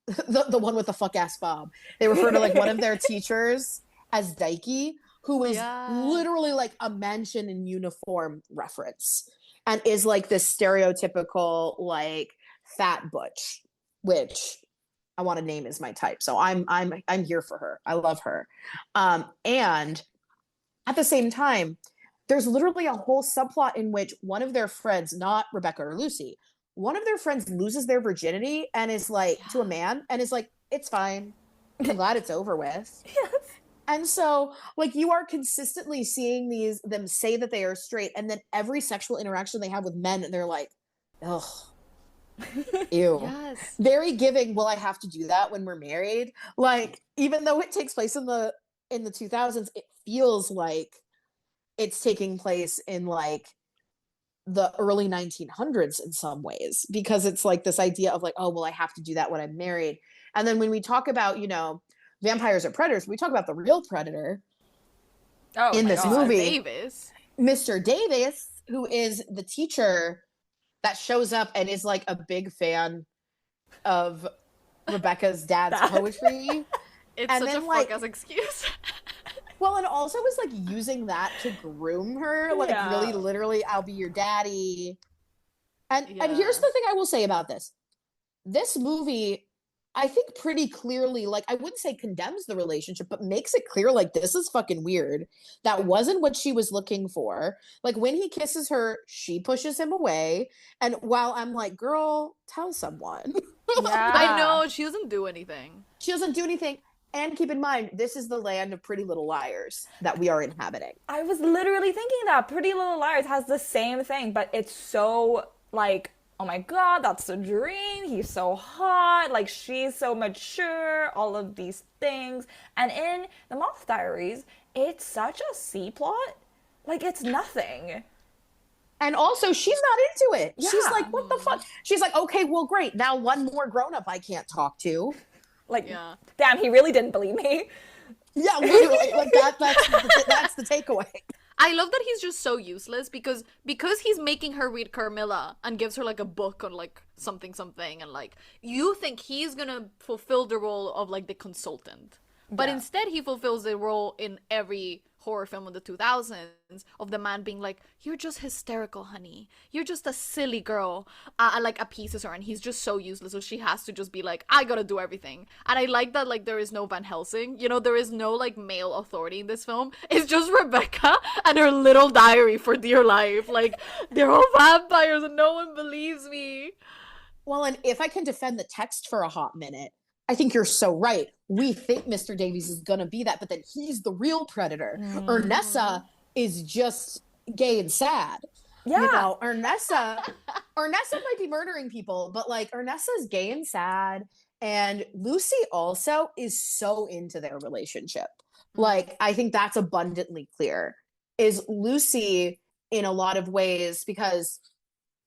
the one with the fuck ass bob. They refer to like one of their teachers as Dykey, who is literally like a Mansion in Uniform reference, and is like this stereotypical like fat butch, which I want to name as my type. So I'm here for her. I love her. And at the same time, there's literally a whole subplot in which one of their friends, not Rebecca or Lucy, one of their friends loses their virginity and is like to a man and is like, it's fine. I'm glad it's over with. Yes. And so, like, you are consistently seeing them say that they are straight, and then every sexual interaction they have with men, they're like, ugh, Ew. Yes. Very giving, will I have to do that when we're married? Like, even though it takes place in the 2000s, it feels like it's taking place in like the early 1900s in some ways, because it's like this idea of like, oh, well, I have to do that when I'm married. And then when we talk about, vampires or predators, we talk about the real predator Oh in my this Mr. god. movie, Davis. Mr. Davis, who is the teacher that shows up and is like a big fan of Rebecca's dad's Dad. poetry. It's And such then, a like, fuck-ass excuse. well, and also was like using that to groom her, like Yeah. really literally, I'll be your daddy. And Yeah. here's the thing I will say about this. This movie, I think pretty clearly, like, I wouldn't say condemns the relationship, but makes it clear, like, this is fucking weird. That wasn't what she was looking for. Like, when he kisses her, she pushes him away. And while I'm like, girl, tell someone. Yeah. I know, she doesn't do anything. She doesn't do anything. And keep in mind, this is the land of Pretty Little Liars that we are inhabiting. I was literally thinking that Pretty Little Liars has the same thing, but it's so like, oh my god, that's a dream. He's so hot. Like, she's so mature. All of these things. And in the Moth Diaries, it's such a C plot. Like, it's nothing. And also, she's not into it. She's Yeah. like, what the fuck? She's like, okay, well, great. Now one more grown-up I can't talk to. Like, Yeah. damn, he really didn't believe me. Yeah, literally. Like, that's the takeaway. I love that he's just so useless because he's making her read Carmilla and gives her like a book on like something and like you think he's gonna fulfill the role of like the consultant. But Yeah. instead he fulfills the role in every horror film of the 2000s of the man being like, you're just hysterical, honey. You're just a silly girl. And like appeases her and he's just so useless. So she has to just be like, I gotta do everything. And I like that like there is no Van Helsing. There is no like male authority in this film. It's just Rebecca and her little diary for dear life. Like, they're all vampires and no one believes me. Well, and if I can defend the text for a hot minute, I think you're so right. We think Mr. Davies is going to be that, but then he's the real predator. Ernessa is just gay and sad. Yeah. Ernessa might be murdering people, but like Ernessa's gay and sad. And Lucy also is so into their relationship. Like, I think that's abundantly clear. Is Lucy in a lot of ways, because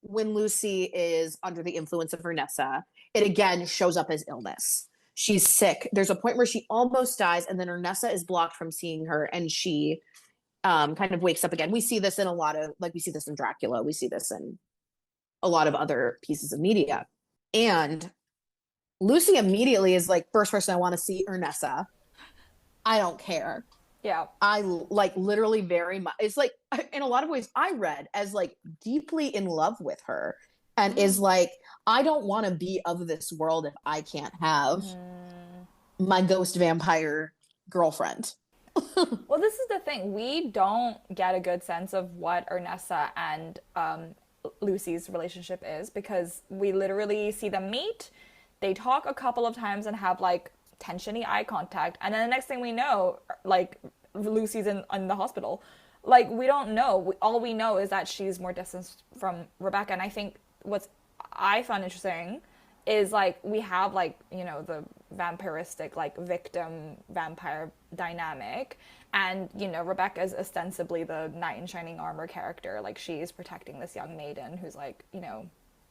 when Lucy is under the influence of Ernessa, it again shows up as illness. She's sick. There's a point where she almost dies, and then Ernessa is blocked from seeing her, and she kind of wakes up again. We see this in a lot of, like, we see this in Dracula. We see this in a lot of other pieces of media. And Lucy immediately is like, first person I want to see, Ernessa. I don't care. Yeah. I like literally very much. It's like, in a lot of ways, I read as like deeply in love with her. And is like, I don't want to be of this world if I can't have my ghost vampire girlfriend. Well, this is the thing. We don't get a good sense of what Ernessa and Lucy's relationship is, because we literally see them meet, they talk a couple of times and have like tensiony eye contact, and then the next thing we know, like, Lucy's in the hospital. Like, we don't know. All we know is that she's more distant from Rebecca. And I think what I found interesting is like we have like, the vampiristic like victim vampire dynamic, and Rebecca is ostensibly the knight in shining armor character. Like, she's protecting this young maiden who's like,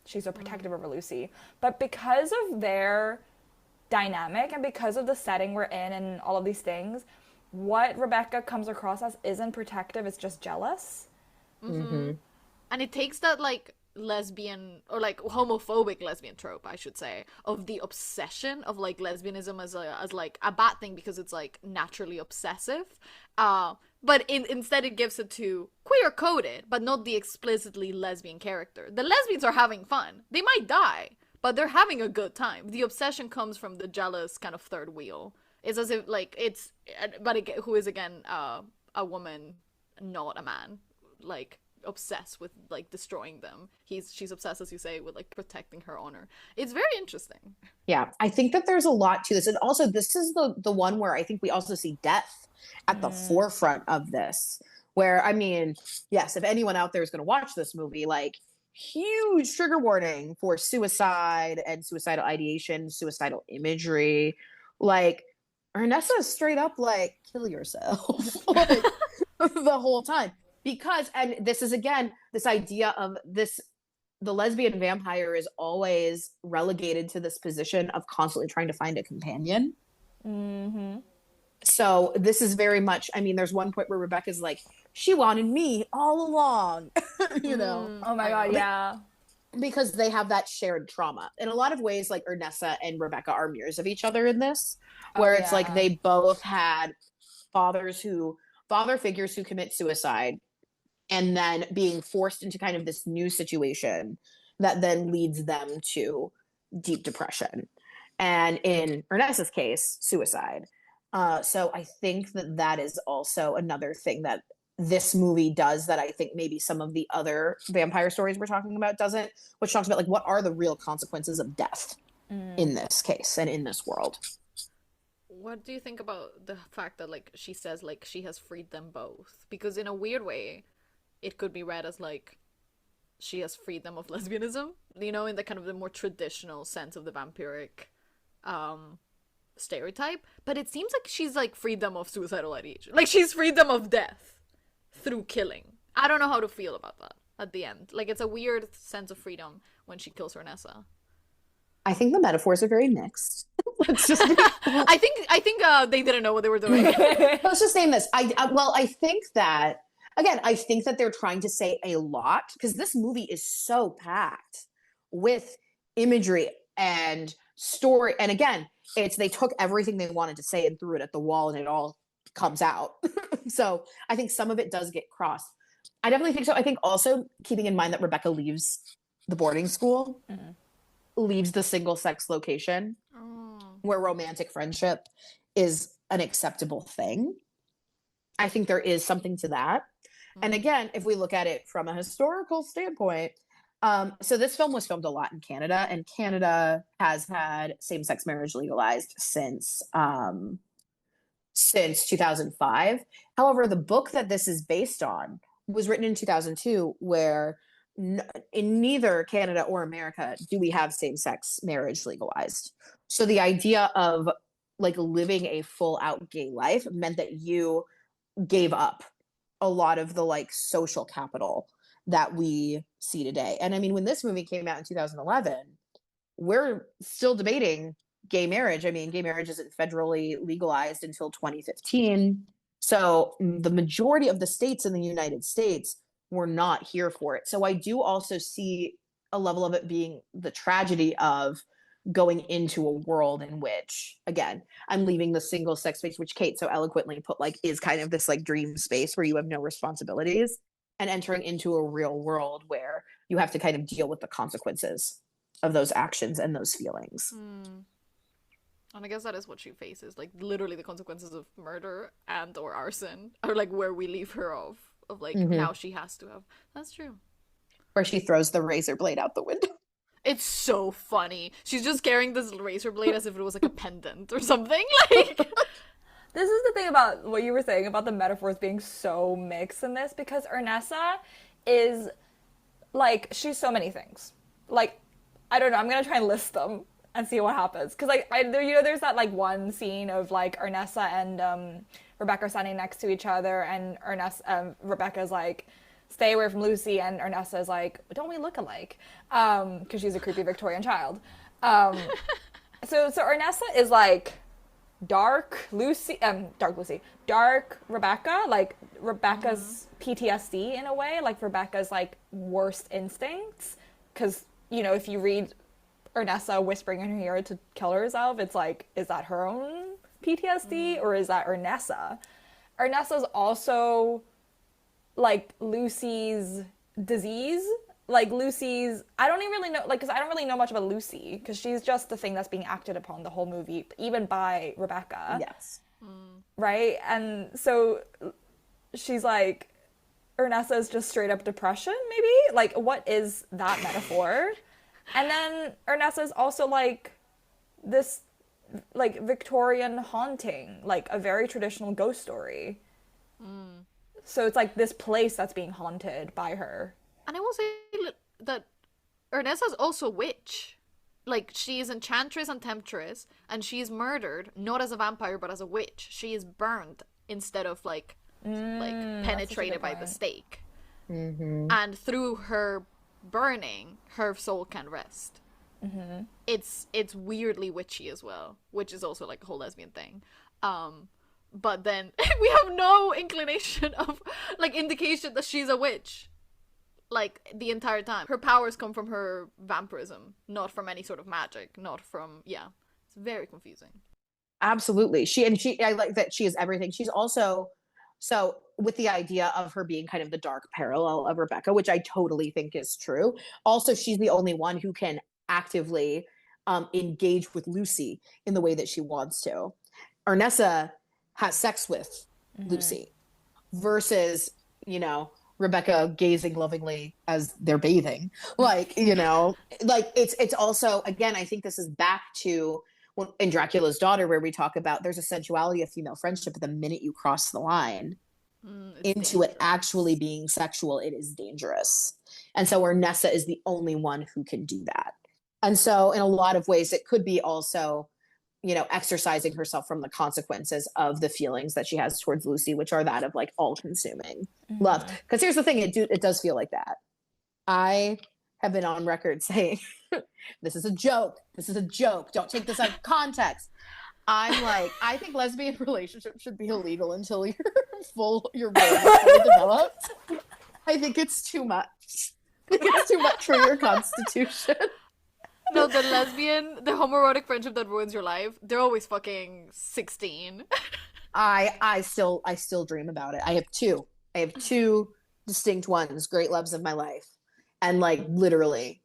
she's so protective over Lucy. But because of their dynamic and because of the setting we're in and all of these things, what Rebecca comes across as isn't protective, it's just jealous. And it takes that like lesbian or like homophobic lesbian trope, I should say, of the obsession of like lesbianism as like a bad thing because it's like naturally obsessive, but instead it gives it to queer coded but not the explicitly lesbian character. The lesbians are having fun, they might die, but they're having a good time. The obsession comes from the jealous kind of third wheel. It's as if like it's, but again, who is again a woman, not a man, like obsessed with like destroying them. She's obsessed, as you say, with like protecting her honor. It's very interesting. Yeah, I think that there's a lot to this, and also this is the one where I think we also see death at the forefront of this. Where, I mean, yes, if anyone out there is going to watch this movie, like, huge trigger warning for suicide and suicidal ideation, suicidal imagery. Like, Ernesta is straight up like, kill yourself like, the whole time. Because, and this is again, this idea of this, the lesbian vampire is always relegated to this position of constantly trying to find a companion. Mm-hmm. So this is very much, I mean, there's one point where Rebecca's like, she wanted me all along, you know? Oh my God, yeah. Because they have that shared trauma. In a lot of ways, like Ernesta and Rebecca are mirrors of each other in this, where it's like they both had father figures who commit suicide and then being forced into kind of this new situation that then leads them to deep depression. And in Ernesta's case, suicide. So I think that is also another thing that this movie does that I think maybe some of the other vampire stories we're talking about doesn't, which talks about like what are the real consequences of death in this case and in this world. What do you think about the fact that like she says like she has freed them both? Because in a weird way, it could be read as like she has freed them of lesbianism, you know, in the kind of the more traditional sense of the vampiric stereotype. But it seems like she's like freed them of suicidal ideation. Like she's freed them of death through killing. I don't know how to feel about that at the end. Like it's a weird sense of freedom when she kills Ernesta. I think the metaphors are very mixed. Let's just I think they didn't know what they were doing. Let's just name this. I think that again, I think that they're trying to say a lot because this movie is so packed with imagery and story. And again, they took everything they wanted to say and threw it at the wall and it all comes out. So I think some of it does get crossed. I definitely think so. I think also keeping in mind that Rebecca leaves the boarding school, leaves the single sex location where romantic friendship is an acceptable thing. I think there is something to that. And again, if we look at it from a historical standpoint, so this film was filmed a lot in Canada, and Canada has had same-sex marriage legalized since 2005. However, the book that this is based on was written in 2002, where in neither Canada or America do we have same-sex marriage legalized. So the idea of like living a full-out gay life meant that you gave up a lot of the like social capital that we see today. And I mean, when this movie came out in 2011, we're still debating gay marriage. I mean, gay marriage isn't federally legalized until 2015. So the majority of the states in the United States were not here for it. So I do also see a level of it being the tragedy of going into a world in which, again, I'm leaving the single sex space, which Kate so eloquently put like is kind of this like dream space where you have no responsibilities, and entering into a real world where you have to kind of deal with the consequences of those actions and those feelings. And I guess that is what she faces, like literally the consequences of murder and or arson are like where we leave her of like now she has to have. That's true. Where she throws the razor blade out the window. It's so funny. She's just carrying this razor blade as if it was like a pendant or something. Like, this is the thing about what you were saying about the metaphors being so mixed in this, because Ernesta is like, she's so many things. Like, I don't know, I'm gonna try and list them and see what happens. Because like, there's that like one scene of like Ernesta and Rebecca standing next to each other, and Rebecca's like, stay away from Lucy, and Ernesta is like, don't we look alike? Because she's a creepy Victorian child. So Ernesta is like dark Rebecca, like Rebecca's PTSD in a way, like Rebecca's like worst instincts. Because, you know, if you read Ernesta whispering in her ear to kill herself, it's like, is that her own PTSD or is that Ernesta? Ernesta's also like Lucy's disease, like Lucy's, I don't even really know, like, because I don't really know much about Lucy, because she's just the thing that's being acted upon the whole movie, even by Rebecca. Yes. Right? And so she's like, Ernesta is just straight up depression, maybe? Like, what is that metaphor? And then Ernesta is also like this, like, Victorian haunting, like a very traditional ghost story. So it's like this place that's being haunted by her. and I will say that Ernesta's also witch. Like, she is enchantress and temptress, and she is murdered, not as a vampire, but as a witch. She is burned instead of, like penetrated by the stake. Mm-hmm. And through her burning, her soul can rest. Mm-hmm. It's weirdly witchy as well, which is also, like, a whole lesbian thing. But then we have no inclination of, like, indication that she's a witch. Like, the entire time. Her powers come from her vampirism, not from any sort of magic, not from, yeah. It's very confusing. Absolutely. I like that she is everything. She's also, so with the idea of her being kind of the dark parallel of Rebecca, which I totally think is true. Also, she's the only one who can actively engage with Lucy in the way that she wants to. Ernesta has sex with Lucy versus, you know, Rebecca gazing lovingly as they're bathing. Like, you know, like it's also, again, I think this is back to in Dracula's Daughter, where we talk about there's a sensuality of female friendship, but the minute you cross the line into it actually being sexual, it is dangerous. And so Ernesta is the only one who can do that. And so in a lot of ways, it could be also, you know, exercising herself from the consequences of the feelings that she has towards Lucy, which are that of, like, all-consuming love. Because here's the thing, it does feel like that. I have been on record saying, this is a joke. This is a joke. Don't take this out of context. I'm like, I think lesbian relationships should be illegal until your brain is fully developed. I think it's too much. I think it's too much for your constitution. No, the homoerotic friendship that ruins your life, they're always fucking 16. I still dream about it. I have two distinct ones, great loves of my life. And, like, literally,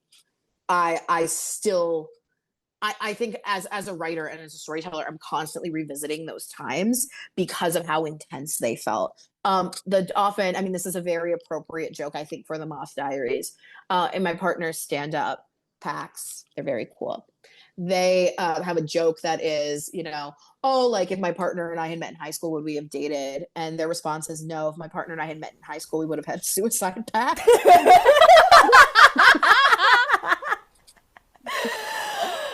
I think as a writer and as a storyteller, I'm constantly revisiting those times because of how intense they felt. This is a very appropriate joke, I think, for the Moth Diaries. In my partner's stand-up packs, they're very cool. They have a joke that is, you know, oh, like, if my partner and I had met in high school, would we have dated? And their response is, no, if my partner and I had met in high school, we would have had suicide pacts.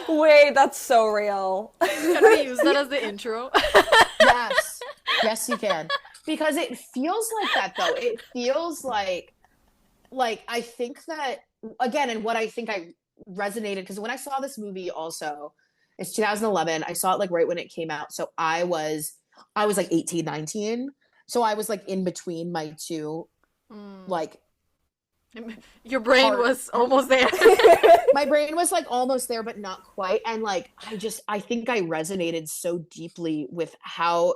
Wait, that's so real. Can we use that as the intro? Yes, you can. Because it feels like that, though. It feels like I think that, again, and what I think I resonated, because when I saw this movie also, it's 2011. I saw it, like, right when it came out. So I was like 18, 19. So I was, like, in between my two, like, your brain was almost there. My brain was, like, almost there, but not quite. And, like, I think I resonated so deeply with how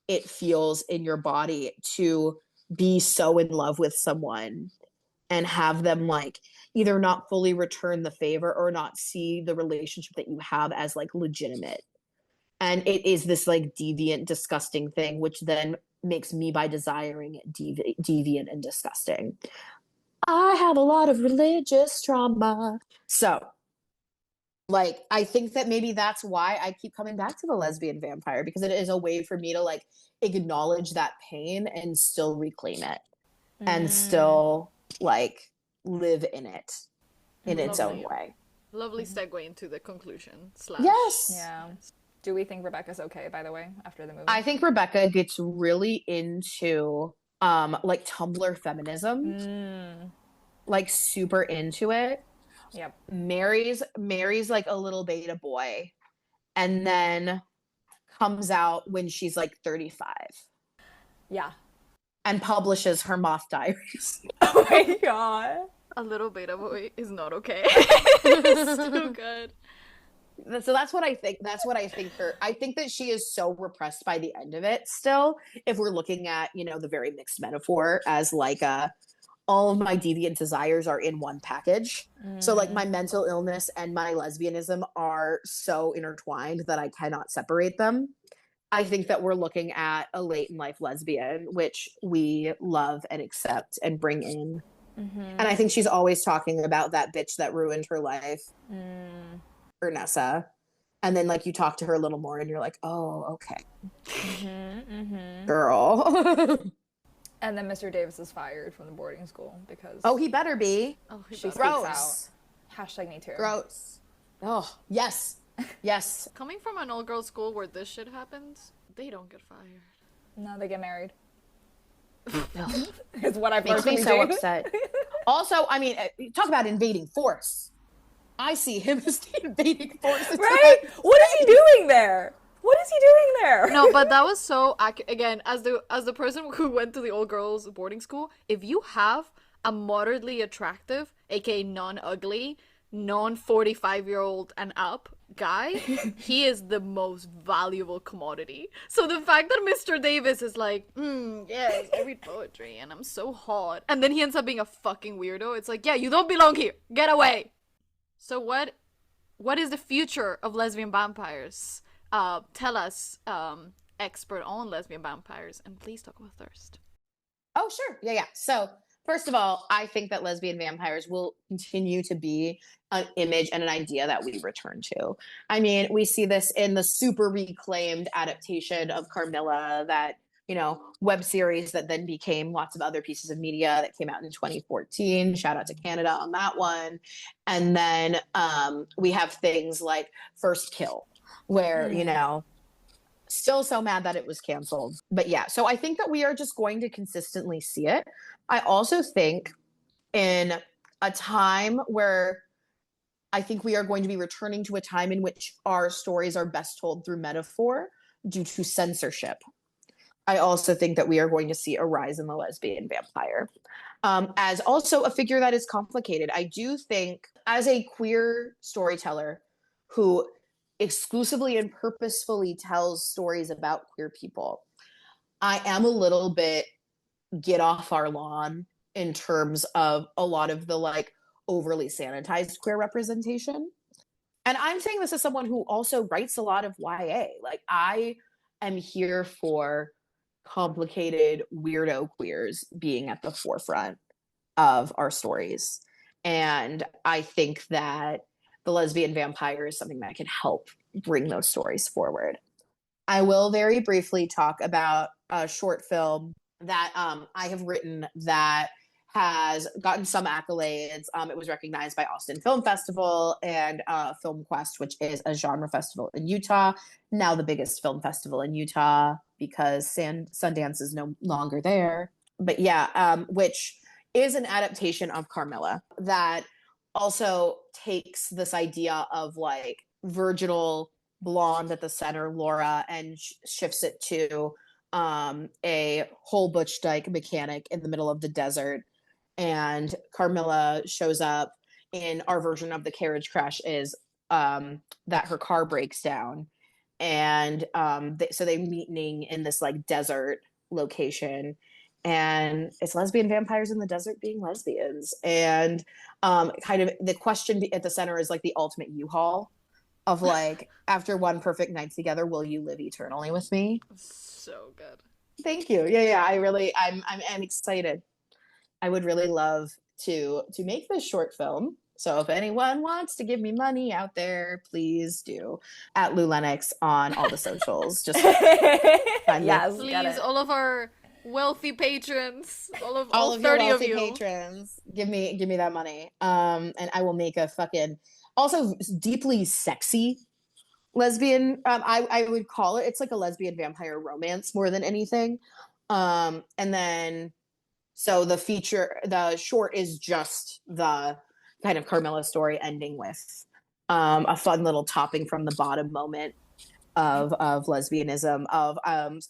it feels in your body to be so in love with someone and have them, like, either not fully return the favor or not see the relationship that you have as, like, legitimate. And it is this, like, deviant, disgusting thing, which then makes me, by desiring it, deviant and disgusting. I have a lot of religious trauma. So, like, I think that maybe that's why I keep coming back to the lesbian vampire, because it is a way for me to, like, acknowledge that pain and still reclaim it and still, like, live in it in its own way. Lovely segue into the conclusion. Yes. Yeah. Do we think Rebecca's okay, by the way, after the movie? I think Rebecca gets really into like, Tumblr feminism. Like, super into it. Yep. Marries like a little beta boy, and then comes out when she's, like, 35. Yeah. And publishes her Moth Diaries. Oh my god. A little beta boy is not okay. It's so good. So that's what I think. I think that she is so repressed by the end of it still, if we're looking at, you know, the very mixed metaphor as, like, all of my deviant desires are in one package. So, like, my mental illness and my lesbianism are so intertwined that I cannot separate them. I think that we're looking at a late in life lesbian, which we love and accept and bring in. And I think she's always talking about that bitch that ruined her life, Ernesta. And then, like, you talk to her a little more and you're like, oh, okay. Girl. And then Mr. Davis is fired from the boarding school because... Oh, he better be. Oh, she speaks Gross. out. Hashtag me too. Gross. Oh, yes. Yes. Coming from an all-girls school where this shit happens, they don't get fired. No, they get married. Ugh. Is what I've Makes learned me from so Jane. upset. Also, I mean, talk about invading force. I see him as the invading force. Right? What is he doing there? What is he doing there? No, but that was so again, as the person who went to the all-girls boarding school, if you have a moderately attractive, aka non-ugly, non-45-year-old and up guy, he is the most valuable commodity. So the fact that Mr. Davis is like, yes, I read poetry and I'm so hot, and then he ends up being a fucking weirdo, it's like, yeah, you don't belong here. Get away. So what is the future of lesbian vampires? Tell us, expert on lesbian vampires, and please talk about thirst. Oh, sure. Yeah. So, first of all, I think that lesbian vampires will continue to be an image and an idea that we return to. I mean, we see this in the super reclaimed adaptation of Carmilla, that, web series that then became lots of other pieces of media that came out in 2014. Shout out to Canada on that one. And then we have things like First Kill, where, still so mad that it was canceled. But yeah, so I think that we are just going to consistently see it. I also think in a time where I think we are going to be returning to a time in which our stories are best told through metaphor due to censorship. I also think that we are going to see a rise in the lesbian vampire. As also a figure that is complicated. I do think, as a queer storyteller who exclusively and purposefully tells stories about queer people, I am a little bit get off our lawn in terms of a lot of the overly sanitized queer representation. And I'm saying this as someone who also writes a lot of YA. I am here for complicated weirdo queers being at the forefront of our stories. And I think that the lesbian vampire is something that can help bring those stories forward. I will very briefly talk about a short film that I have written that has gotten some accolades. It was recognized by Austin Film Festival and Film Quest, which is a genre festival in Utah, now the biggest film festival in Utah because Sundance is no longer there. But yeah, which is an adaptation of Carmilla that also takes this idea of virginal blonde at the center, Laura, and shifts it to a whole butch dyke mechanic in the middle of the desert. And Carmilla shows up in our version of the carriage crash is that her car breaks down. And so they meeting in this desert location. And it's lesbian vampires in the desert being lesbians. And kind of the question at the center is the ultimate U-Haul of after one perfect night together, will you live eternally with me? So good. Thank you. Yeah. I'm excited. I would really love to make this short film. So if anyone wants to give me money out there, please do. At Lulenoxx on all the socials. Just yes, please, all of our wealthy patrons, all of 30 your wealthy of you patrons, give me that money. And I will make a fucking also deeply sexy lesbian. I would call it. It's like a lesbian vampire romance more than anything. And then. So the short is just the kind of Carmilla story ending with a fun little topping from the bottom moment of lesbianism. Of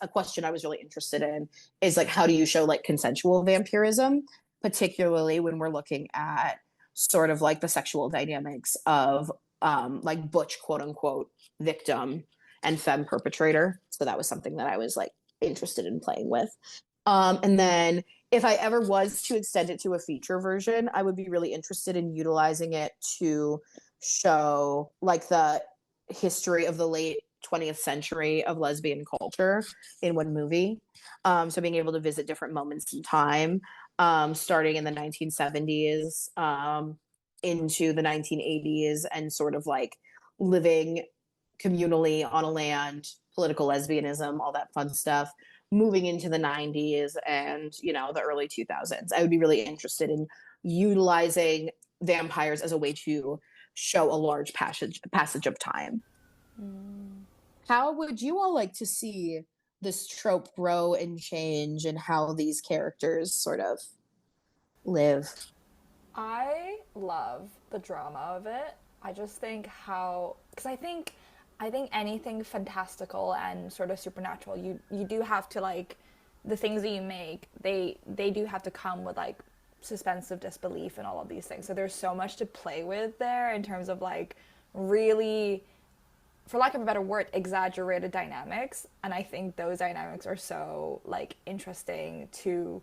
a question I was really interested in is how do you show consensual vampirism, particularly when we're looking at sort of the sexual dynamics of butch quote unquote victim and femme perpetrator. So that was something that I was interested in playing with. And then if I ever was to extend it to a feature version, I would be really interested in utilizing it to show the history of the late 20th century of lesbian culture in one movie. So being able to visit different moments in time, starting in the 1970s into the 1980s, and sort of living communally on a land, political lesbianism, all that fun stuff, moving into the 90s and the early 2000s. I would be really interested in utilizing vampires as a way to show a large passage of time. How would you all like to see this trope grow and change, and how these characters sort of live? I love the drama of it. I just think because I think anything fantastical and sort of supernatural, you do have to, like, the things that you make, they do have to come with, like, suspense of disbelief and all of these things. So there's so much to play with there in terms of, like, really, for lack of a better word, exaggerated dynamics. And I think those dynamics are so, like, interesting to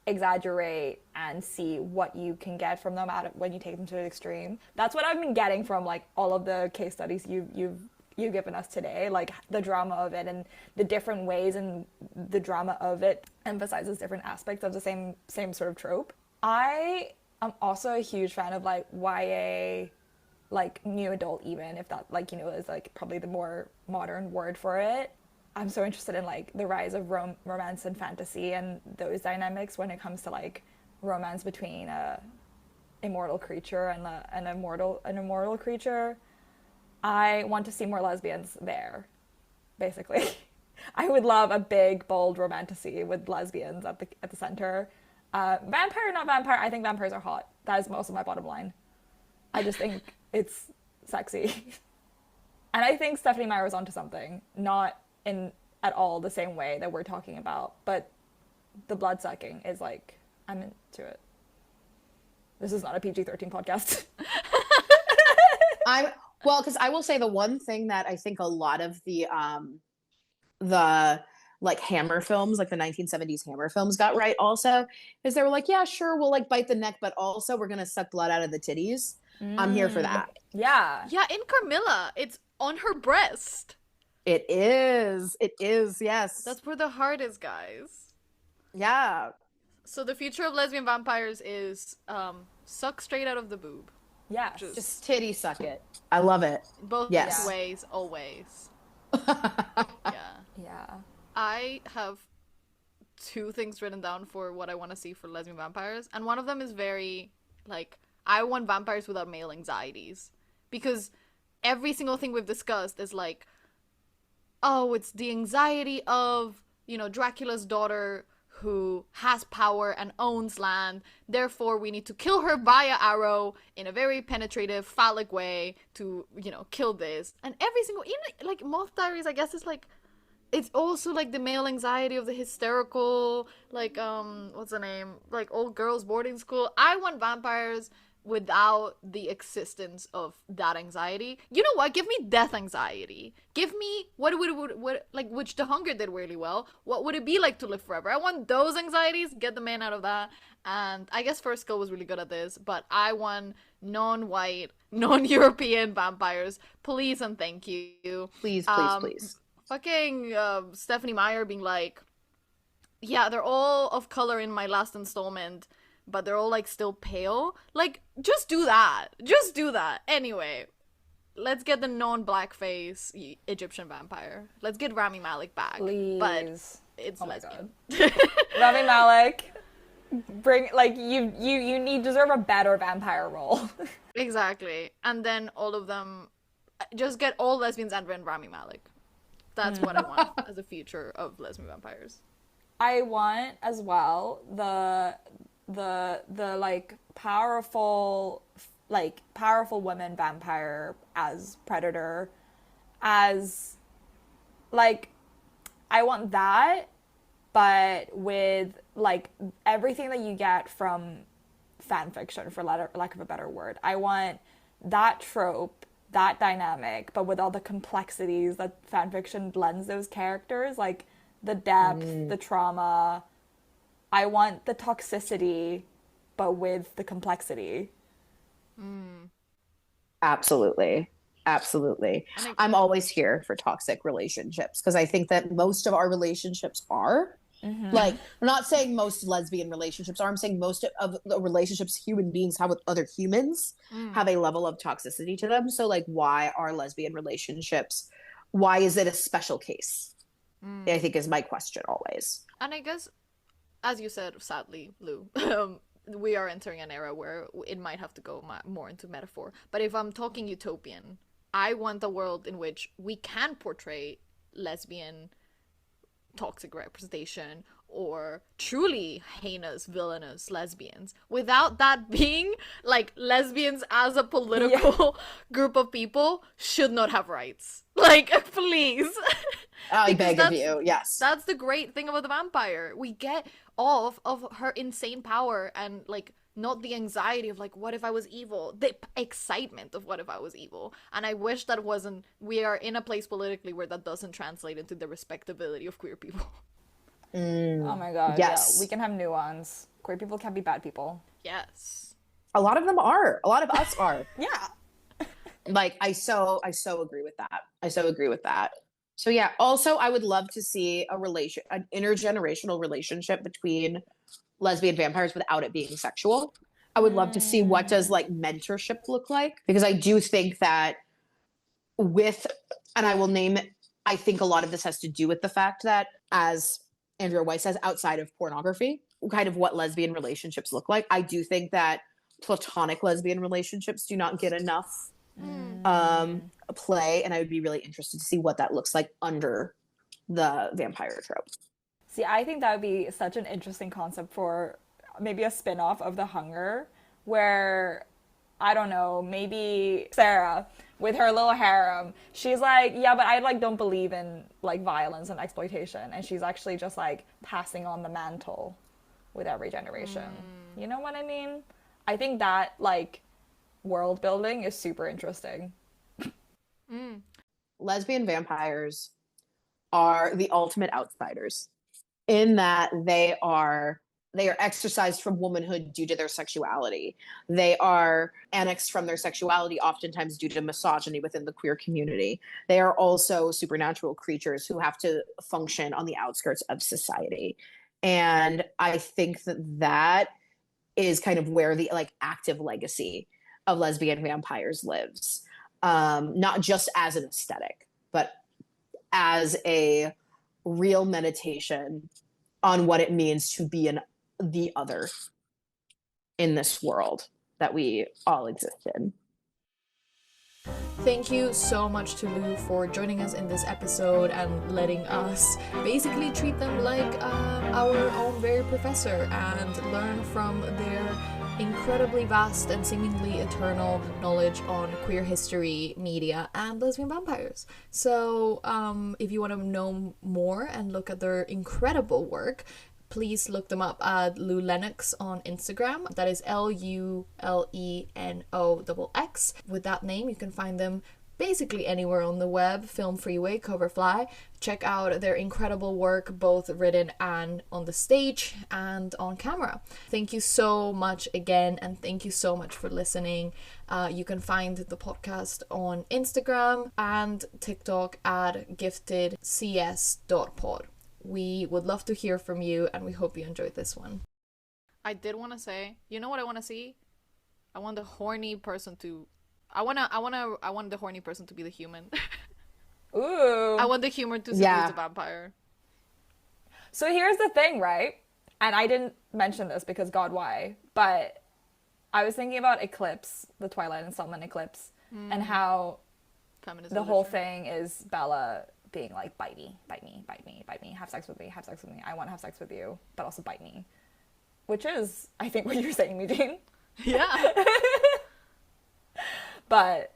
exaggerate and see what you can get from them when you take them to the extreme. That's what I've been getting from, like, all of the case studies you've given us today, like the drama of it and the different ways, and the drama of it emphasizes different aspects of the same sort of trope. I am also a huge fan of, like, YA, like, new adult, even if that, like, you know, is, like, probably the more modern word for it. I'm so interested in, like, the rise of romance and fantasy and those dynamics when it comes to, like, romance between a immortal creature and an immortal creature. I want to see more lesbians there, basically. I would love a big, bold romantasy with lesbians at the center. Vampire, not vampire, I think vampires are hot. That is most of my bottom line. I just think it's sexy. And I think Stephenie Meyer was onto something, not in at all the same way that we're talking about, but the blood sucking is, like, I'm into it. This is not a PG-13 podcast. Well, because I will say the one thing that I think a lot of the like Hammer films, like the 1970s Hammer films, got right also is they were like, yeah, sure, we'll, like, bite the neck, but also we're gonna suck blood out of the titties. I'm here for that. Yeah. Yeah, in Carmilla, it's on her breast. It is, yes. That's where the heart is, guys. Yeah. So the future of lesbian vampires is suck straight out of the boob. Yeah. Just titty suck it. I love it. Both Yes. ways, always. Yeah. I have 2 things written down for what I want to see for lesbian vampires, and one of them is very, like, I want vampires without male anxieties, because every single thing we've discussed is like, oh, it's the anxiety of, you know, Dracula's daughter who has power and owns land, therefore we need to kill her via arrow in a very penetrative, phallic way to, you know, kill this. And every single, even, like, Moth Diaries, I guess, is, like, it's also, like, the male anxiety of the hysterical, like, what's the name? Like, old girls boarding school. I want vampires without the existence of that anxiety. You know what? Give me death anxiety. Give me what like, which The Hunger did really well. What would it be like to live forever? I want those anxieties. Get the man out of that. And I guess First Kill was really good at this, but I want non-white, non-European vampires. Please and thank you. Please. Fucking Stephenie Meyer being like, yeah, they're all of color in my last installment, but they're all, like, still pale. Like, just do that. Anyway, let's get the non-blackface Egyptian vampire. Let's get Rami Malek back. Please. But it's lesbian. Rami Malek, bring, like, you deserve a better vampire role. Exactly. And then all of them, just get all lesbians and Rami Malek. That's what I want as a future of lesbian vampires. I want as well the like powerful women vampire as predator, as, like, I want that, but with, like, everything that you get from fan fiction, for lack of a better word. I want that trope, that dynamic, but with all the complexities that fan fiction blends those characters, like the depth, the trauma. I want the toxicity, but with the complexity. Absolutely. I'm always here for toxic relationships, because I think that most of our relationships are. Like, I'm not saying most lesbian relationships are. I'm saying most of the relationships human beings have with other humans have a level of toxicity to them. So, like, why are lesbian relationships? Why is it a special case? I think is my question always. And I guess, as you said, sadly, Lou, we are entering an era where it might have to go more into metaphor. But if I'm talking utopian, I want a world in which we can portray lesbian toxic representation or truly heinous, villainous lesbians without that being like lesbians as a political group of people should not have rights. Like, please. I beg of you, yes. That's the great thing about the vampire. We get off of her insane power and like not the anxiety of like, what if I was evil? The excitement of what if I was evil. And I wish that wasn't, we are in a place politically where that doesn't translate into the respectability of queer people. Oh my god, yes. Yeah, we can have nuance. Queer people can be bad people. Yes. A lot of them are. A lot of us are. Yeah. Like, I so agree with that. I so agree with that. So yeah, also I would love to see an intergenerational relationship between lesbian vampires without it being sexual. I would love to see what does like mentorship look like, because I do think that and I will name it, I think a lot of this has to do with the fact that, as Andrea Weiss says, outside of pornography, kind of what lesbian relationships look like. I do think that platonic lesbian relationships do not get enough play, and I would be really interested to see what that looks like under the vampire trope. See, I think that would be such an interesting concept for maybe a spin-off of The Hunger, where, I don't know, maybe Sarah with her little harem, she's like, yeah, but I like don't believe in like violence and exploitation, and she's actually just like passing on the mantle with every generation. You know what I mean? I think that like world building is super interesting. Lesbian vampires are the ultimate outsiders, in that they are exercised from womanhood due to their sexuality. They are annexed from their sexuality, oftentimes due to misogyny within the queer community. They are also supernatural creatures who have to function on the outskirts of society. And I think that is kind of where the like active legacy of lesbian vampires lives. Not just as an aesthetic, but as a real meditation on what it means to be the other in this world that we all exist in. Thank you so much to Lou for joining us in this episode and letting us basically treat them like our own very professor and learn from their incredibly vast and seemingly eternal knowledge on queer history, media, and lesbian vampires. So if you want to know more and look at their incredible work, please look them up at Lulenoxx on Instagram. That is LULENOXX. With that name, you can find them basically anywhere on the web. Film Freeway, Coverfly. Check out their incredible work, both written and on the stage and on camera. Thank you so much again, and thank you so much for listening. You can find the podcast on Instagram and TikTok at giftedcs.pod. We would love to hear from you, and we hope you enjoyed this one. I did want to say, you know what I want to see? I want the horny person to... I want the horny person to be the human. Ooh. I want the human to seduce the vampire. So here's the thing, right? And I didn't mention this because God, why? But I was thinking about Eclipse, the Twilight and Saltman eclipse, and how the whole thing is Bella being like, bite me, have sex with me, I want to have sex with you, but also bite me. Which is, I think, what you're saying, Eugene. Yeah. But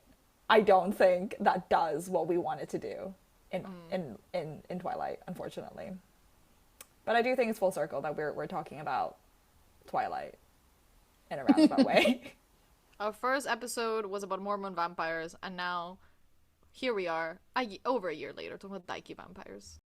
I don't think that does what we want it to do in Twilight, unfortunately. But I do think it's full circle that we're talking about Twilight in a roundabout way. Our first episode was about Mormon vampires, and now here we are, over a year later, talking about dykey vampires.